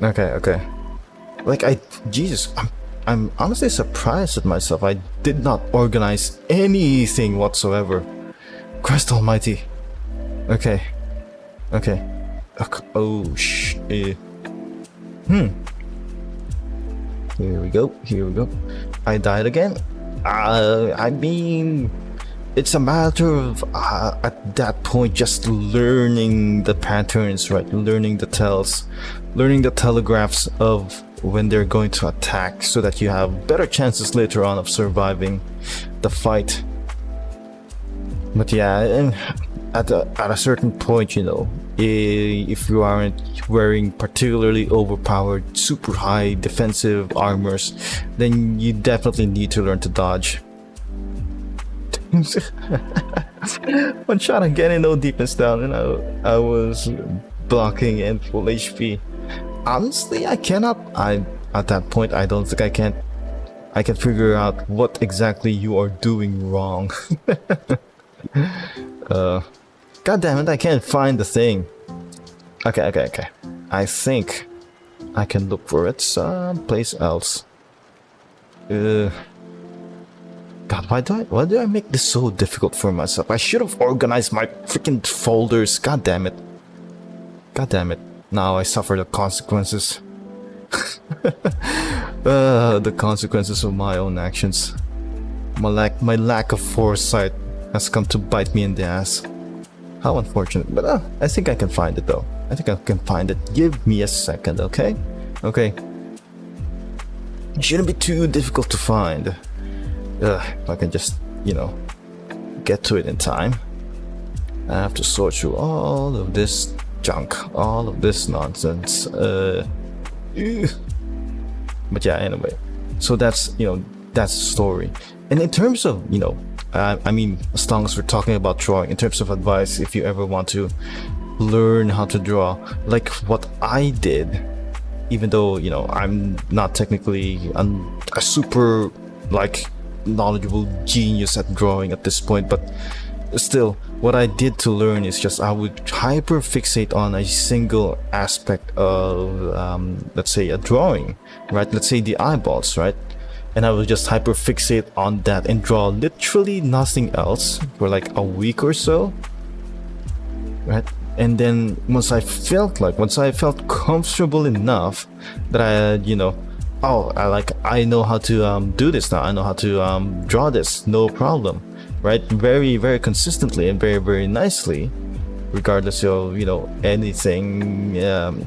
Okay. Like, Jesus, I'm honestly surprised at myself. I did not organize anything whatsoever. Christ almighty. Okay. Oh shit. Here we go. I died again. I mean, it's a matter of at that point just learning the patterns, right? Learning the tells, learning the telegraphs of when they're going to attack, so that you have better chances later on of surviving the fight. But yeah, and at a certain point, you know, if you aren't wearing particularly overpowered, super high defensive armors, then you definitely need to learn to dodge. One shot again and no defense down, and I was blocking and full HP. Honestly, I cannot. At that point, I don't think I can figure out what exactly you are doing wrong. God damn it, I can't find the thing. Okay. I think I can look for it someplace else. God, why do I make this so difficult for myself? I should have organized my freaking folders. God damn it. Now I suffer the consequences. The consequences of my own actions. My lack of foresight has come to bite me in the ass. How unfortunate. But I think I can find it though. I think I can find it. Give me a second, okay? Okay. It shouldn't be too difficult to find. If I can just, you know, get to it in time. I have to sort through all of this junk, all of this nonsense. But yeah, anyway. So that's, you know, that's the story. And in terms of, you know, I mean, as long as we're talking about drawing, in terms of advice, if you ever want to learn how to draw, like what I did, even though, you know, I'm not technically a super, like, knowledgeable genius at drawing at this point, but still, what I did to learn is just I would hyper fixate on a single aspect of, let's say, a drawing, right? Let's say the eyeballs, right? And I would just hyper fixate on that and draw literally nothing else for like a week or so, right? And then once I felt comfortable enough that I, you know, I know how to do this now. I know how to draw this, no problem, right? Very, very consistently and very, very nicely, regardless of, you know, anything,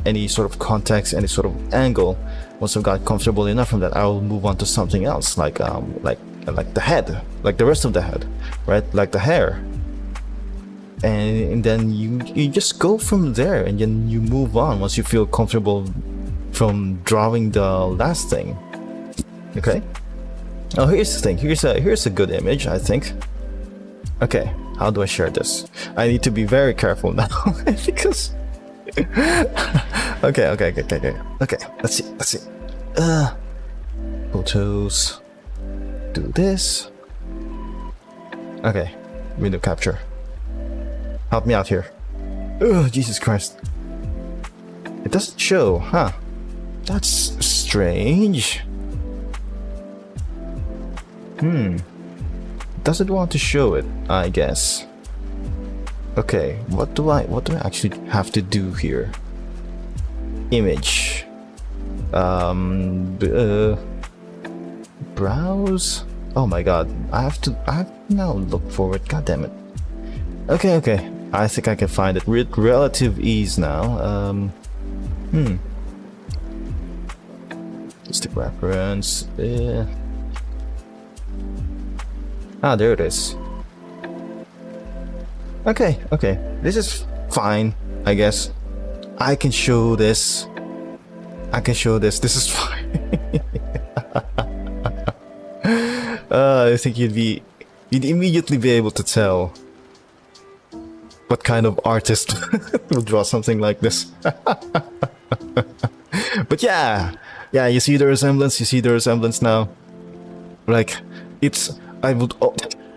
any sort of context, any sort of angle. Once I got comfortable enough from that, I will move on to something else, like the head, like the rest of the head, right? Like the hair. And then you just go from there, and then you move on once you feel comfortable from drawing the last thing. Okay. Oh, here's the thing. Here's a good image, I think. Okay, how do I share this? I need to be very careful now because. Okay. Let's see. Photos. Do this. Okay, window capture. Help me out here. Oh, Jesus Christ. It doesn't show, huh? That's strange. Doesn't want to show it, I guess. Okay, what do I actually have to do here? Image. Browse. Oh my god, I have to now look for it. God damn it. Okay. I think I can find it with relative ease now. Stick reference. Ah, there it is. Okay. This is fine, I guess. I can show this. I can show this. This is fine. I think you'd immediately be able to tell what kind of artist will draw something like this. But yeah, you see the resemblance. You see the resemblance now. Like, oh,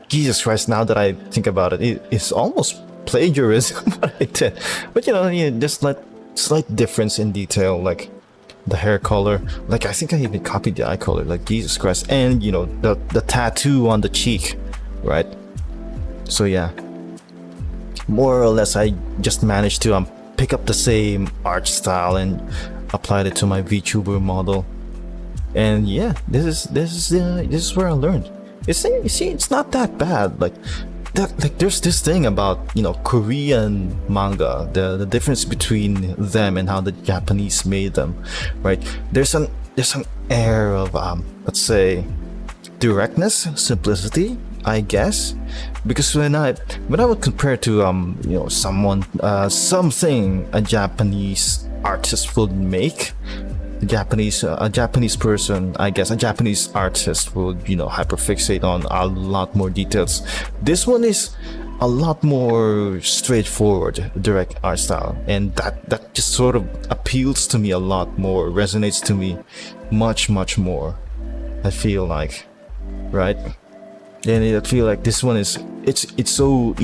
Jesus Christ, now that I think about it, it's almost plagiarism what I did. But you know, just like slight difference in detail, like the hair color. Like, I think I even copied the eye color, like, Jesus Christ. And you know, the tattoo on the cheek, right? So yeah, more or less I just managed to pick up the same art style and applied it to my VTuber model. And yeah, this is where I learned. You see, it's not that bad. Like there's this thing about, you know, Korean manga, the difference between them and how the Japanese made them, right? There's an air of let's say directness, simplicity, I guess, because when I would compare to you know, something a Japanese artist would make, a Japanese person, I guess, a Japanese artist would, you know, hyperfixate on a lot more details. This one is a lot more straightforward, direct art style, and that just sort of appeals to me a lot more, resonates to me much more, I feel like, right? And I feel like this one is it's so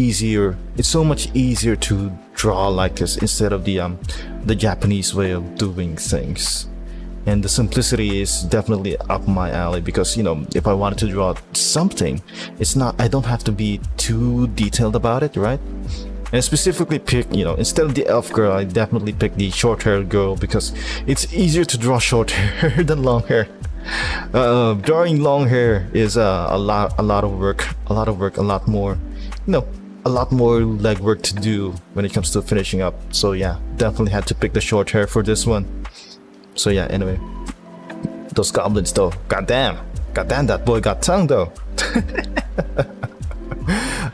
much easier to draw like this instead of the Japanese way of doing things. And the simplicity is definitely up my alley, because, you know, if I wanted to draw something, I don't have to be too detailed about it, right? And I specifically pick, you know, instead of the elf girl, I definitely pick the short haired girl, because it's easier to draw short hair than long hair. Drawing long hair is a lot of work, a lot more, you know, a lot more legwork to do when it comes to finishing up. So yeah, definitely had to pick the short hair for this one. So yeah, anyway, those goblins though, goddamn, that boy got tongue though.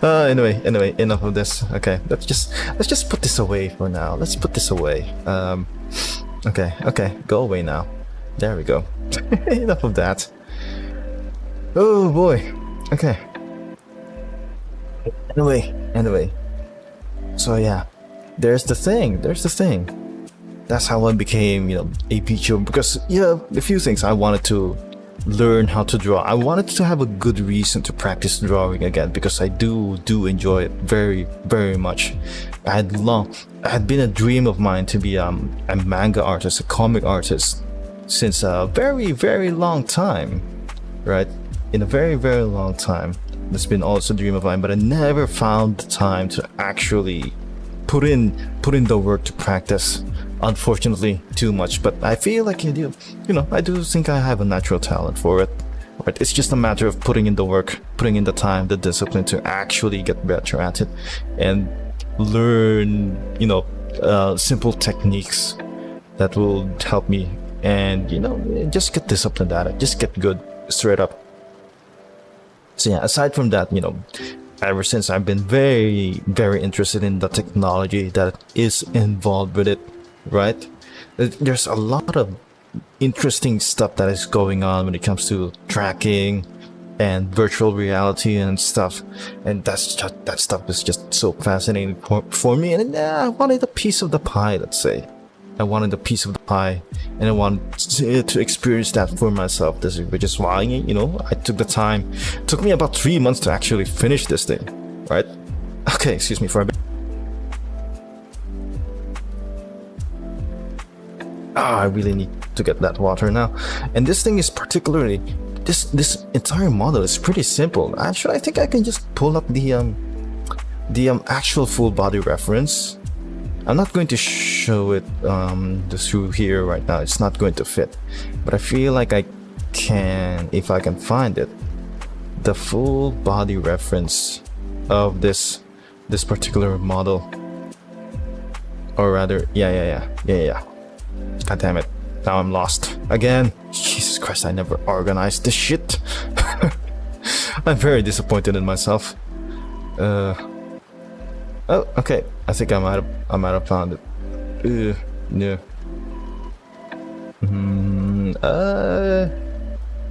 Anyway, enough of this. Okay, let's just put this away for now. Let's put this away. Okay, go away now. There we go. Enough of that. Oh boy. Okay. Anyway. So yeah, there's the thing. That's how I became, you know, a VTuber, because, you know, a few things. I wanted to learn how to draw. I wanted to have a good reason to practice drawing again, because I do enjoy it very much. I had been a dream of mine to be a manga artist, a comic artist, since a very long time, right? In a very long time. That's been also a dream of mine, but I never found the time to actually put in the work to practice. Unfortunately, too much, but I feel like I do think I have a natural talent for it. Right? It's just a matter of putting in the work, putting in the time, the discipline to actually get better at it and learn, you know, simple techniques that will help me, and, you know, just get disciplined at it, just get good straight up. So yeah, aside from that, you know, ever since I've been very interested in the technology that is involved with it. Right? There's a lot of interesting stuff that is going on when it comes to tracking and virtual reality and stuff, and that stuff is just so fascinating for me. And I wanted a piece of the pie, let's say. I wanted a piece of the pie, and I wanted to experience that for myself. Which is why, you know, I took the time. It took me about 3 months to actually finish this thing, right? Okay, excuse me for a bit. I really need to get that water now. And this thing is particularly, this entire model is pretty simple. Actually, I think I can just pull up the actual full body reference. I'm not going to show it through here right now. It's not going to fit, but I feel like I can, if I can find it, the full body reference of this particular model, or rather, yeah. God damn it. Now I'm lost. Again. Jesus Christ, I never organized this shit. I'm very disappointed in myself. Oh, okay. I think I might have found it. Yeah.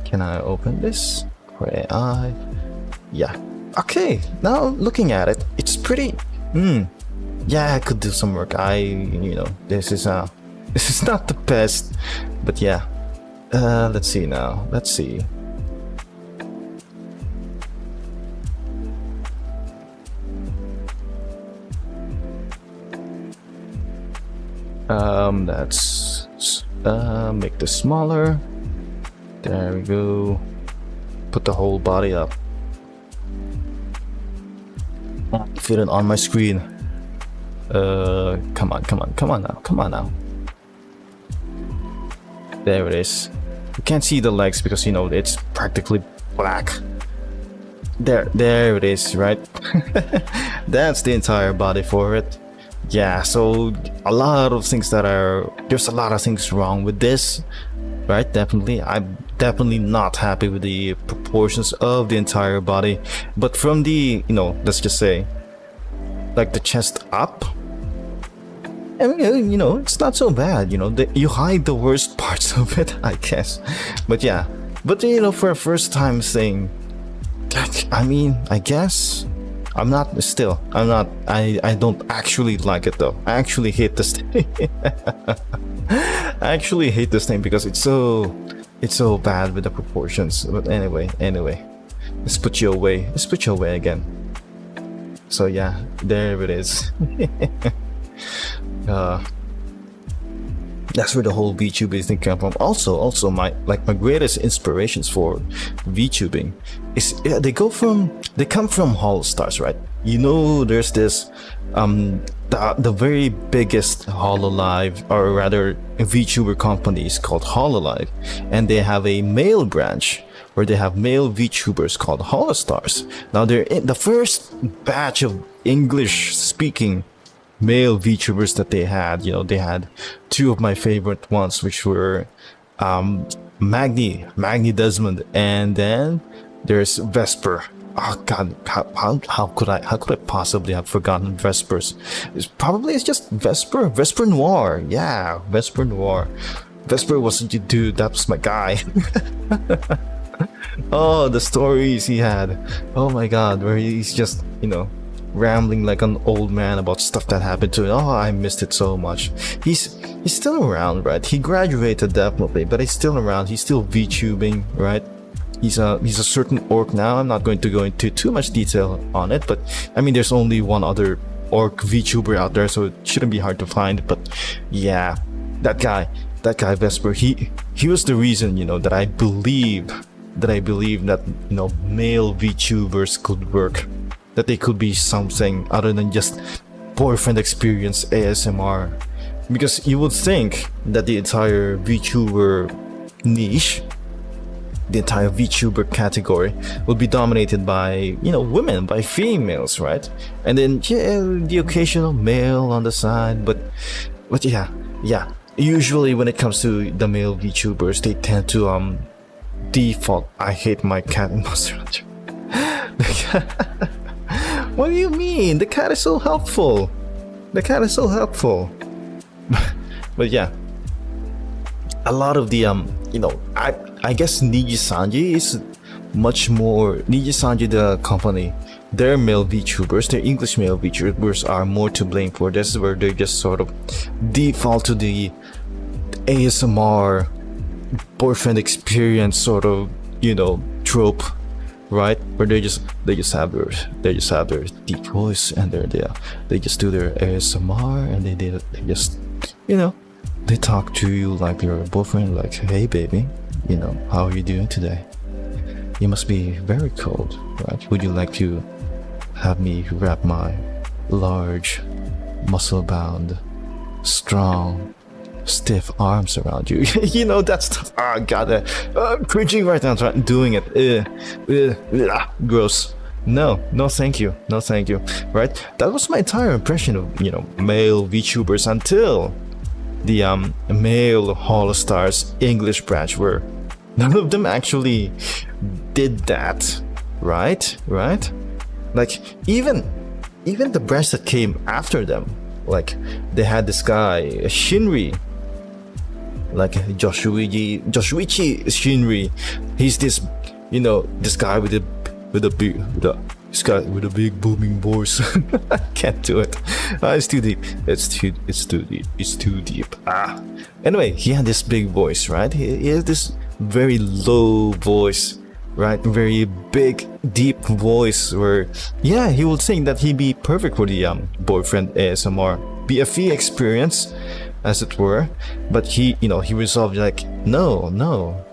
Can I open this for AI? Yeah. Okay. Now looking at it, it's pretty. Yeah, I could do some work. This is not the best, but yeah. Let's see now. Let's see. Let's make this smaller. There we go. Put the whole body up. Fit it on my screen. Come on now. There it is. You can't see the legs because it's practically black. There it is, right? That's the entire body for it. Yeah, so there's a lot of things wrong with this, right? Definitely, I'm definitely not happy with the proportions of the entire body, but from the, let's just say, like the chest up, I mean, it's not so bad, you hide the worst parts of it, I guess. But yeah, for a first time thing, I mean, I guess I don't actually like it though. I actually hate this thing. I actually hate this thing because it's so bad with the proportions. But anyway, let's put you away again. So yeah, there it is. That's where the whole VTubing thing came from. Also my greatest inspirations for VTubing is they come from Holostars, right? There's this the very biggest Hololive, or rather VTuber company, is called Hololive, and they have a male branch where they have male VTubers called Holostars. Now they're in the first batch of English speaking male VTubers that they had. They had two of my favorite ones, which were Magni Desmond, and then there's Vesper. Oh god, how could I possibly have forgotten Vespers? It's just Vesper Noir. Yeah, Vesper Noir. Vesper wasn't your dude, that was my guy. Oh, the stories he had. Oh my god, where he's just, rambling like an old man about stuff that happened to him. Oh, I missed it so much. He's still around, right? He graduated definitely, but he's still around. He's still VTubing, right? He's a certain orc now. I'm not going to go into too much detail on it, but I mean, there's only one other orc VTuber out there, so it shouldn't be hard to find. But yeah, that guy Vesper, he was the reason, that I believe that male VTubers could work, that they could be something other than just boyfriend experience ASMR. Because you would think that the entire VTuber niche, the entire VTuber category, would be dominated by, women, by females, right? And then the occasional male on the side, but yeah. Usually when it comes to the male VTubers, they tend to default. I hate my cat in Monster Hunter. What do you mean? The cat is so helpful. But yeah, a lot of the I guess Nijisanji is much more. Nijisanji, the company, their male VTubers, their English male VTubers are more to blame for this, where they just sort of default to the ASMR boyfriend experience sort of, trope, right? Where they just have their deep voice, and they just do their ASMR, and they just, they talk to you like your boyfriend, like, hey baby, how are you doing today? You must be very cold, right? Would you like to have me wrap my large, muscle-bound, strong, stiff arms around you? That stuff. Oh god, I'm cringing right now doing it. Gross. No thank you, right? That was my entire impression of, male VTubers until the male Holostars English branch, where none of them actually did that, right? Like even the branch that came after them, Like they had this guy Shinri, like Joshuichi Shinri. He's this, you know, this guy with a big booming voice. I can't do it. It's too deep. It's too deep. Anyway, he had this big voice, right? He had this very low voice, right? Very big, deep voice where, yeah, he would think that he'd be perfect for the boyfriend ASMR BFE experience, as it were. But he, you know, he resolved like, no.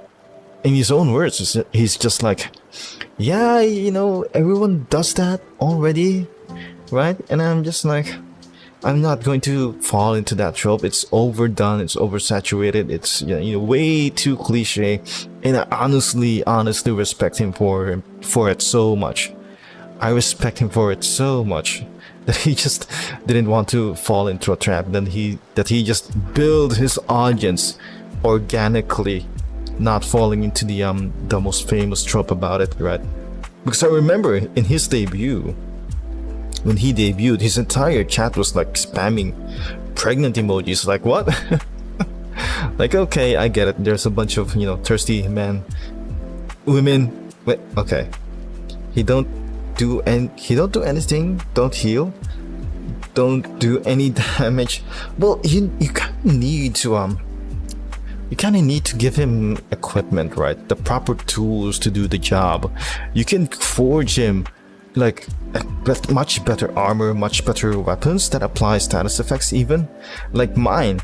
In his own words, he's just like, yeah, you know, everyone does that already, right? And I'm just like, I'm not going to fall into that trope. It's overdone, it's oversaturated, it's, you know, way too cliche. And I honestly respect him for it so much. I respect him for it so much that he just didn't want to fall into a trap. That he just built his audience organically, not falling into the most famous trope about it, right? Because I remember in his debut, when he debuted, his entire chat was like spamming pregnant emojis. Like, what? Like, okay, I get it. There's a bunch of, you know, thirsty women. Wait, okay. He don't do anything. Don't heal. Don't do any damage. Well, you kind of need to you kind of need to give him equipment, right? The proper tools to do the job. You can forge him like much better armor, much better weapons that apply status effects even. Like my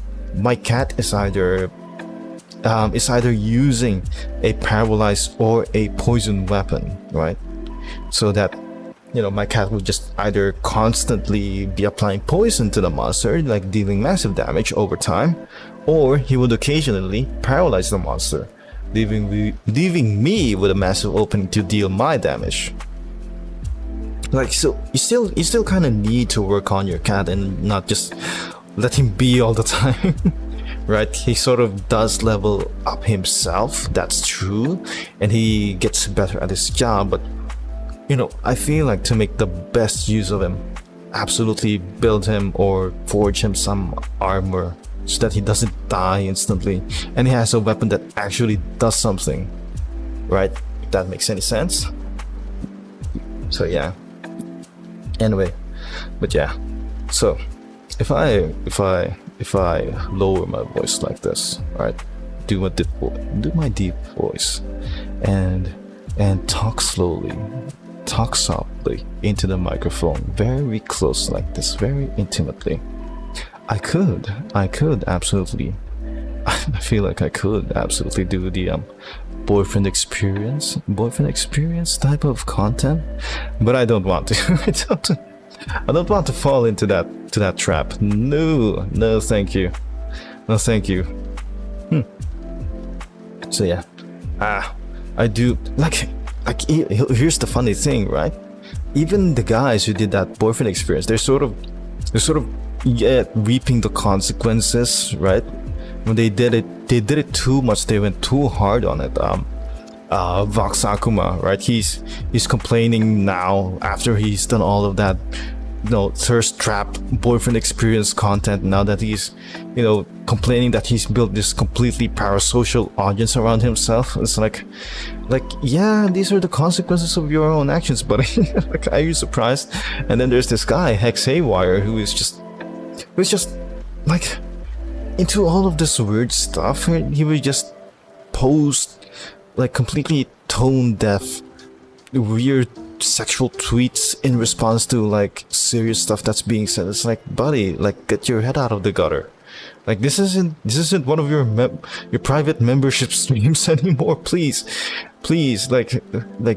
cat is either using a paralyzed or a poison weapon, right? So that, you know, my cat will just either constantly be applying poison to the monster, like dealing massive damage over time, or he would occasionally paralyze the monster, leaving me with a massive opening to deal my damage. Like, so you still kind of need to work on your cat and not just let him be all the time. Right? He sort of does level up himself, that's true, and he gets better at his job, but you know, I feel like to make the best use of him, absolutely build him or forge him some armor so that he doesn't die instantly and he has a weapon that actually does something, right? If that makes any sense. So yeah. Anyway, but yeah. So if I lower my voice like this, right? Do my deep voice and talk slowly. Talk softly into the microphone, very close like this, very intimately. I could absolutely, I feel like I could absolutely do the boyfriend experience type of content, but I don't want to. I don't want to fall into that trap. No, thank you. No, thank you. So yeah, I do like. Here's the funny thing, right? Even the guys who did that boyfriend experience, they're sort of reaping the consequences, right? When they did it too much. They went too hard on it. Vox Akuma, right? He's complaining now after he's done all of that, you know, thirst trap boyfriend experience content. Now that he's, you know, complaining that he's built this completely parasocial audience around himself. It's like, yeah, these are the consequences of your own actions, buddy. Like, are you surprised? And then there's this guy, Hex Haywire, who's just like into all of this weird stuff. He would just post like completely tone deaf, weird sexual tweets in response to like serious stuff that's being said. It's like, buddy, like, get your head out of the gutter. Like, this isn't one of your private membership streams anymore. Please, like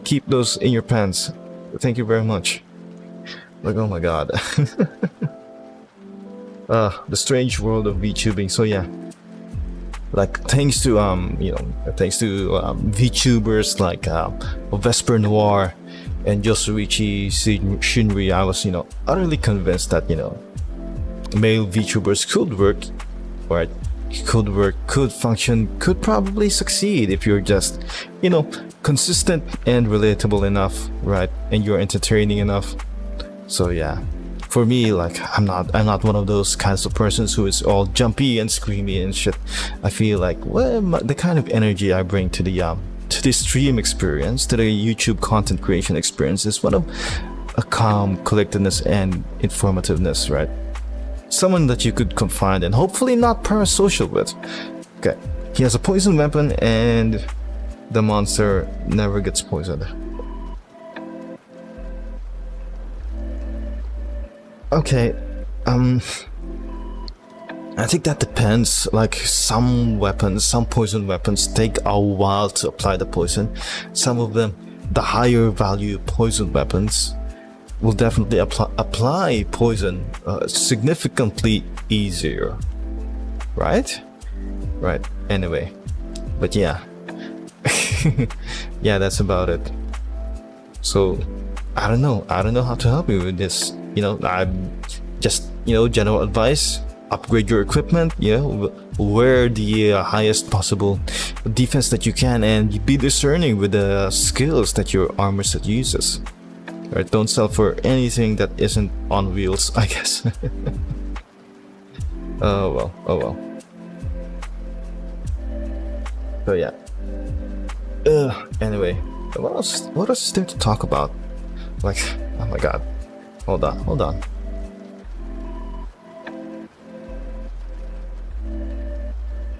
keep those in your pants. Thank you very much. Like, oh my god. The strange world of VTubing. So yeah, like, thanks to VTubers like Vesper Noir and Yosuichi Shinri, I was, you know, utterly convinced that, you know, male VTubers could work, right? Could function, could probably succeed if you're just, you know, consistent and relatable enough, right? And you're entertaining enough. So yeah, for me, like I'm not one of those kinds of persons who is all jumpy and screamy and shit. I feel like, well, the kind of energy I bring to the stream experience, to the YouTube content creation experience, is one of a calm collectedness and informativeness, right? Someone that you could confide and hopefully not parasocial with. Okay, he has a poison weapon and the monster never gets poisoned. Okay, I think that depends. Like some weapons, some poison weapons take a while to apply the poison. Some of them, the higher value poison weapons, will definitely apply poison significantly easier, right? Right. Anyway, but yeah, yeah, that's about it. So I don't know how to help you with this. You know, I'm just, you know, general advice: upgrade your equipment, you know, wear the highest possible defense that you can, and be discerning with the skills that your armor set uses. Right, don't sell for anything that isn't on wheels, I guess. Oh well. So yeah. Anyway, what else is there to talk about? Like, oh my god. Hold on.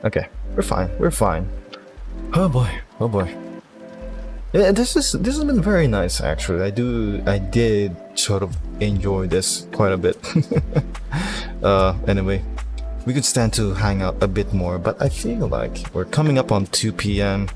Okay, we're fine. Oh boy. Yeah, this has been very nice actually. I did sort of enjoy this quite a bit. Anyway, we could stand to hang out a bit more, but I feel like we're coming up on 2 p.m.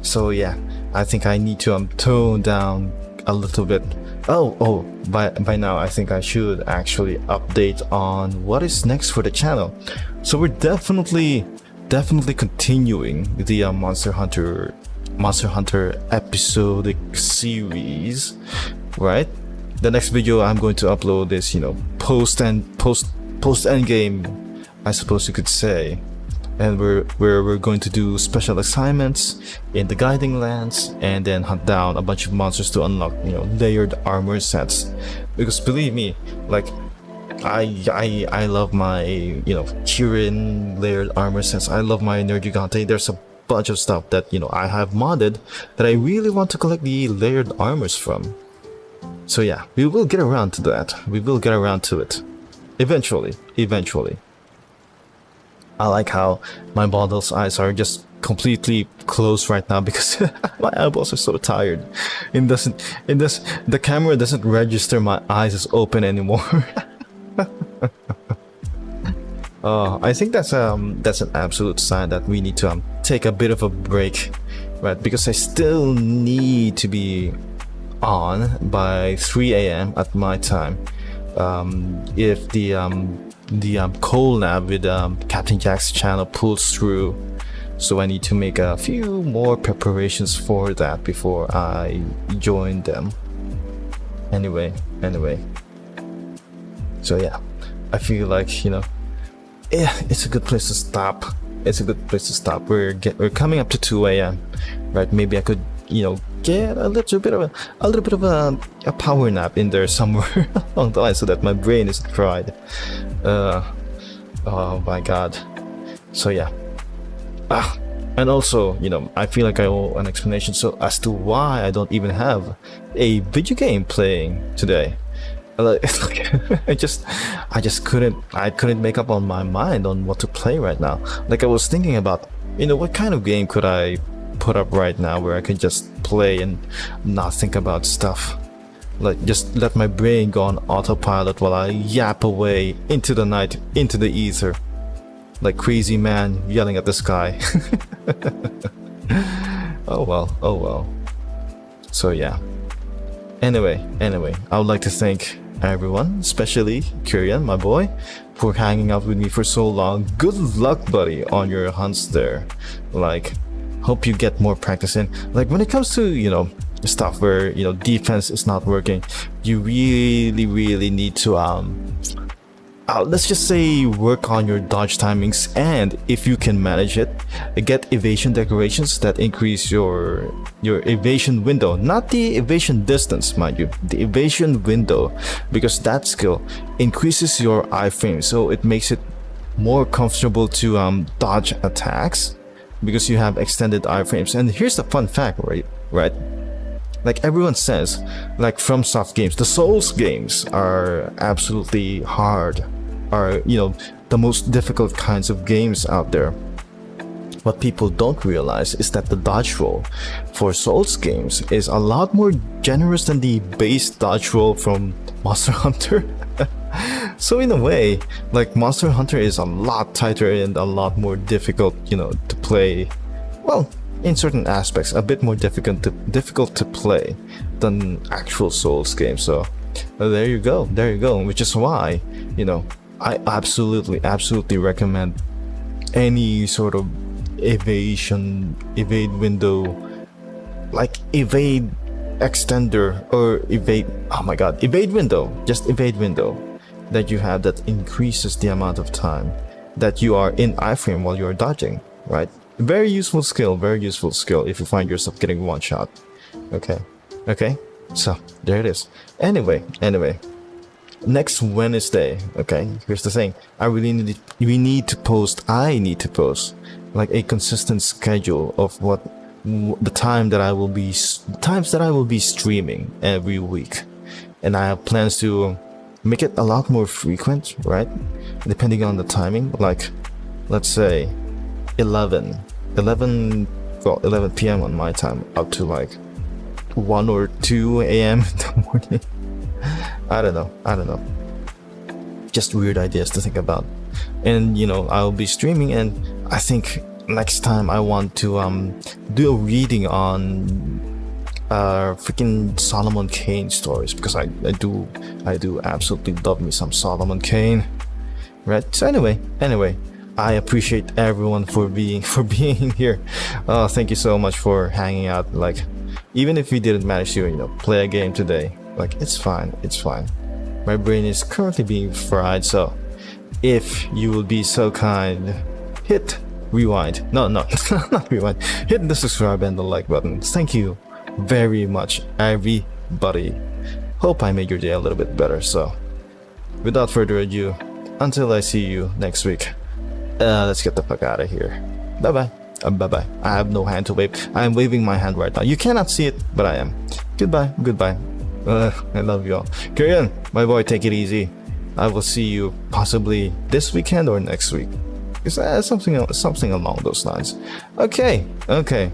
So yeah, I think I need to tone down a little bit. Oh, by now I think I should actually update on what is next for the channel. So we're definitely continuing the Monster Hunter episodic series, right? The next video I'm going to upload is, you know, post endgame, I suppose you could say, and we're going to do special assignments in the guiding lands and then hunt down a bunch of monsters to unlock, you know, layered armor sets. Because believe me, like I love my, you know, Kirin layered armor sets. I love my Nergigante. There's a bunch of stuff that, you know, I have modded that I really want to collect the layered armors from. So yeah, we will get around to that. We will get around to it eventually. I like how my model's eyes are just completely closed right now because my eyeballs are so tired. The camera doesn't register my eyes as open anymore. I think that's an absolute sign that we need to take a bit of a break, right? Because I still need to be on by 3 a.m. at my time. If the collab with Captain Jack's channel pulls through, so I need to make a few more preparations for that before I join them. Anyway. So yeah, I feel like, you know, yeah, it's a good place to stop. We're coming up to 2 a.m. right? Maybe I could, you know, get a little bit of a power nap in there somewhere along the line so that my brain isn't fried. Oh my god. So yeah. And also, you know, I feel like I owe an explanation as to why I don't even have a video game playing today. I just couldn't make up on my mind on what to play right now. Like I was thinking about, you know, what kind of game could I put up right now where I could just play and not think about stuff. Like just let my brain go on autopilot while I yap away into the night, into the ether, like crazy man yelling at the sky. Oh well. So yeah. Anyway, I would like to thank everyone, especially Kyrian, my boy, for hanging out with me for so long. Good luck, buddy, on your hunts there. Like, hope you get more practice in. Like, when it comes to, you know, stuff where, you know, defense is not working, you really need to let's just say work on your dodge timings, and if you can manage it, get evasion decorations that increase your evasion window, not the evasion distance, mind you, the evasion window, because that skill increases your iframe, so it makes it more comfortable to dodge attacks because you have extended iframes. And here's the fun fact, right? Like everyone says, like from soft games, the Souls games are absolutely hard, are, you know, the most difficult kinds of games out there. What people don't realize is that the dodge roll for Souls games is a lot more generous than the base dodge roll from Monster Hunter. So in a way, like Monster Hunter is a lot tighter and a lot more difficult, you know, to play. Well, in certain aspects, a bit more difficult to play than actual Souls games. So there you go, which is why, you know, I absolutely recommend any sort of evade window, like evade extender or evade window, just evade window that you have that increases the amount of time that you are in iframe while you're dodging, right? Very useful skill if you find yourself getting one shot. Okay, so there it is. Anyway, next Wednesday, okay, here's the thing, I need to post like a consistent schedule of the times that I will be streaming every week, and I have plans to make it a lot more frequent, right? Depending on the timing, like let's say 11 p.m. on my time up to like 1 or 2 a.m. in the morning. I don't know, just weird ideas to think about. And you know, I'll be streaming, and I think next time I want to do a reading on freaking Solomon Kane stories, because I do absolutely love me some Solomon Kane, right? So anyway, I appreciate everyone for being here. Thank you so much for hanging out. Like, even if we didn't manage to, you know, play a game today, like it's fine. My brain is currently being fried, so if you will be so kind, hit rewind. No, not rewind. Hit the subscribe and the like button. Thank you very much, everybody. Hope I made your day a little bit better. So without further ado, until I see you next week, let's get the fuck out of here. Bye bye. I have no hand to wave. I am waving my hand right now. You cannot see it, but I am. Goodbye. I love you all. Carry on, my boy. Take it easy. I will see you possibly this weekend or next week. It's something along those lines. Okay. Goodbye.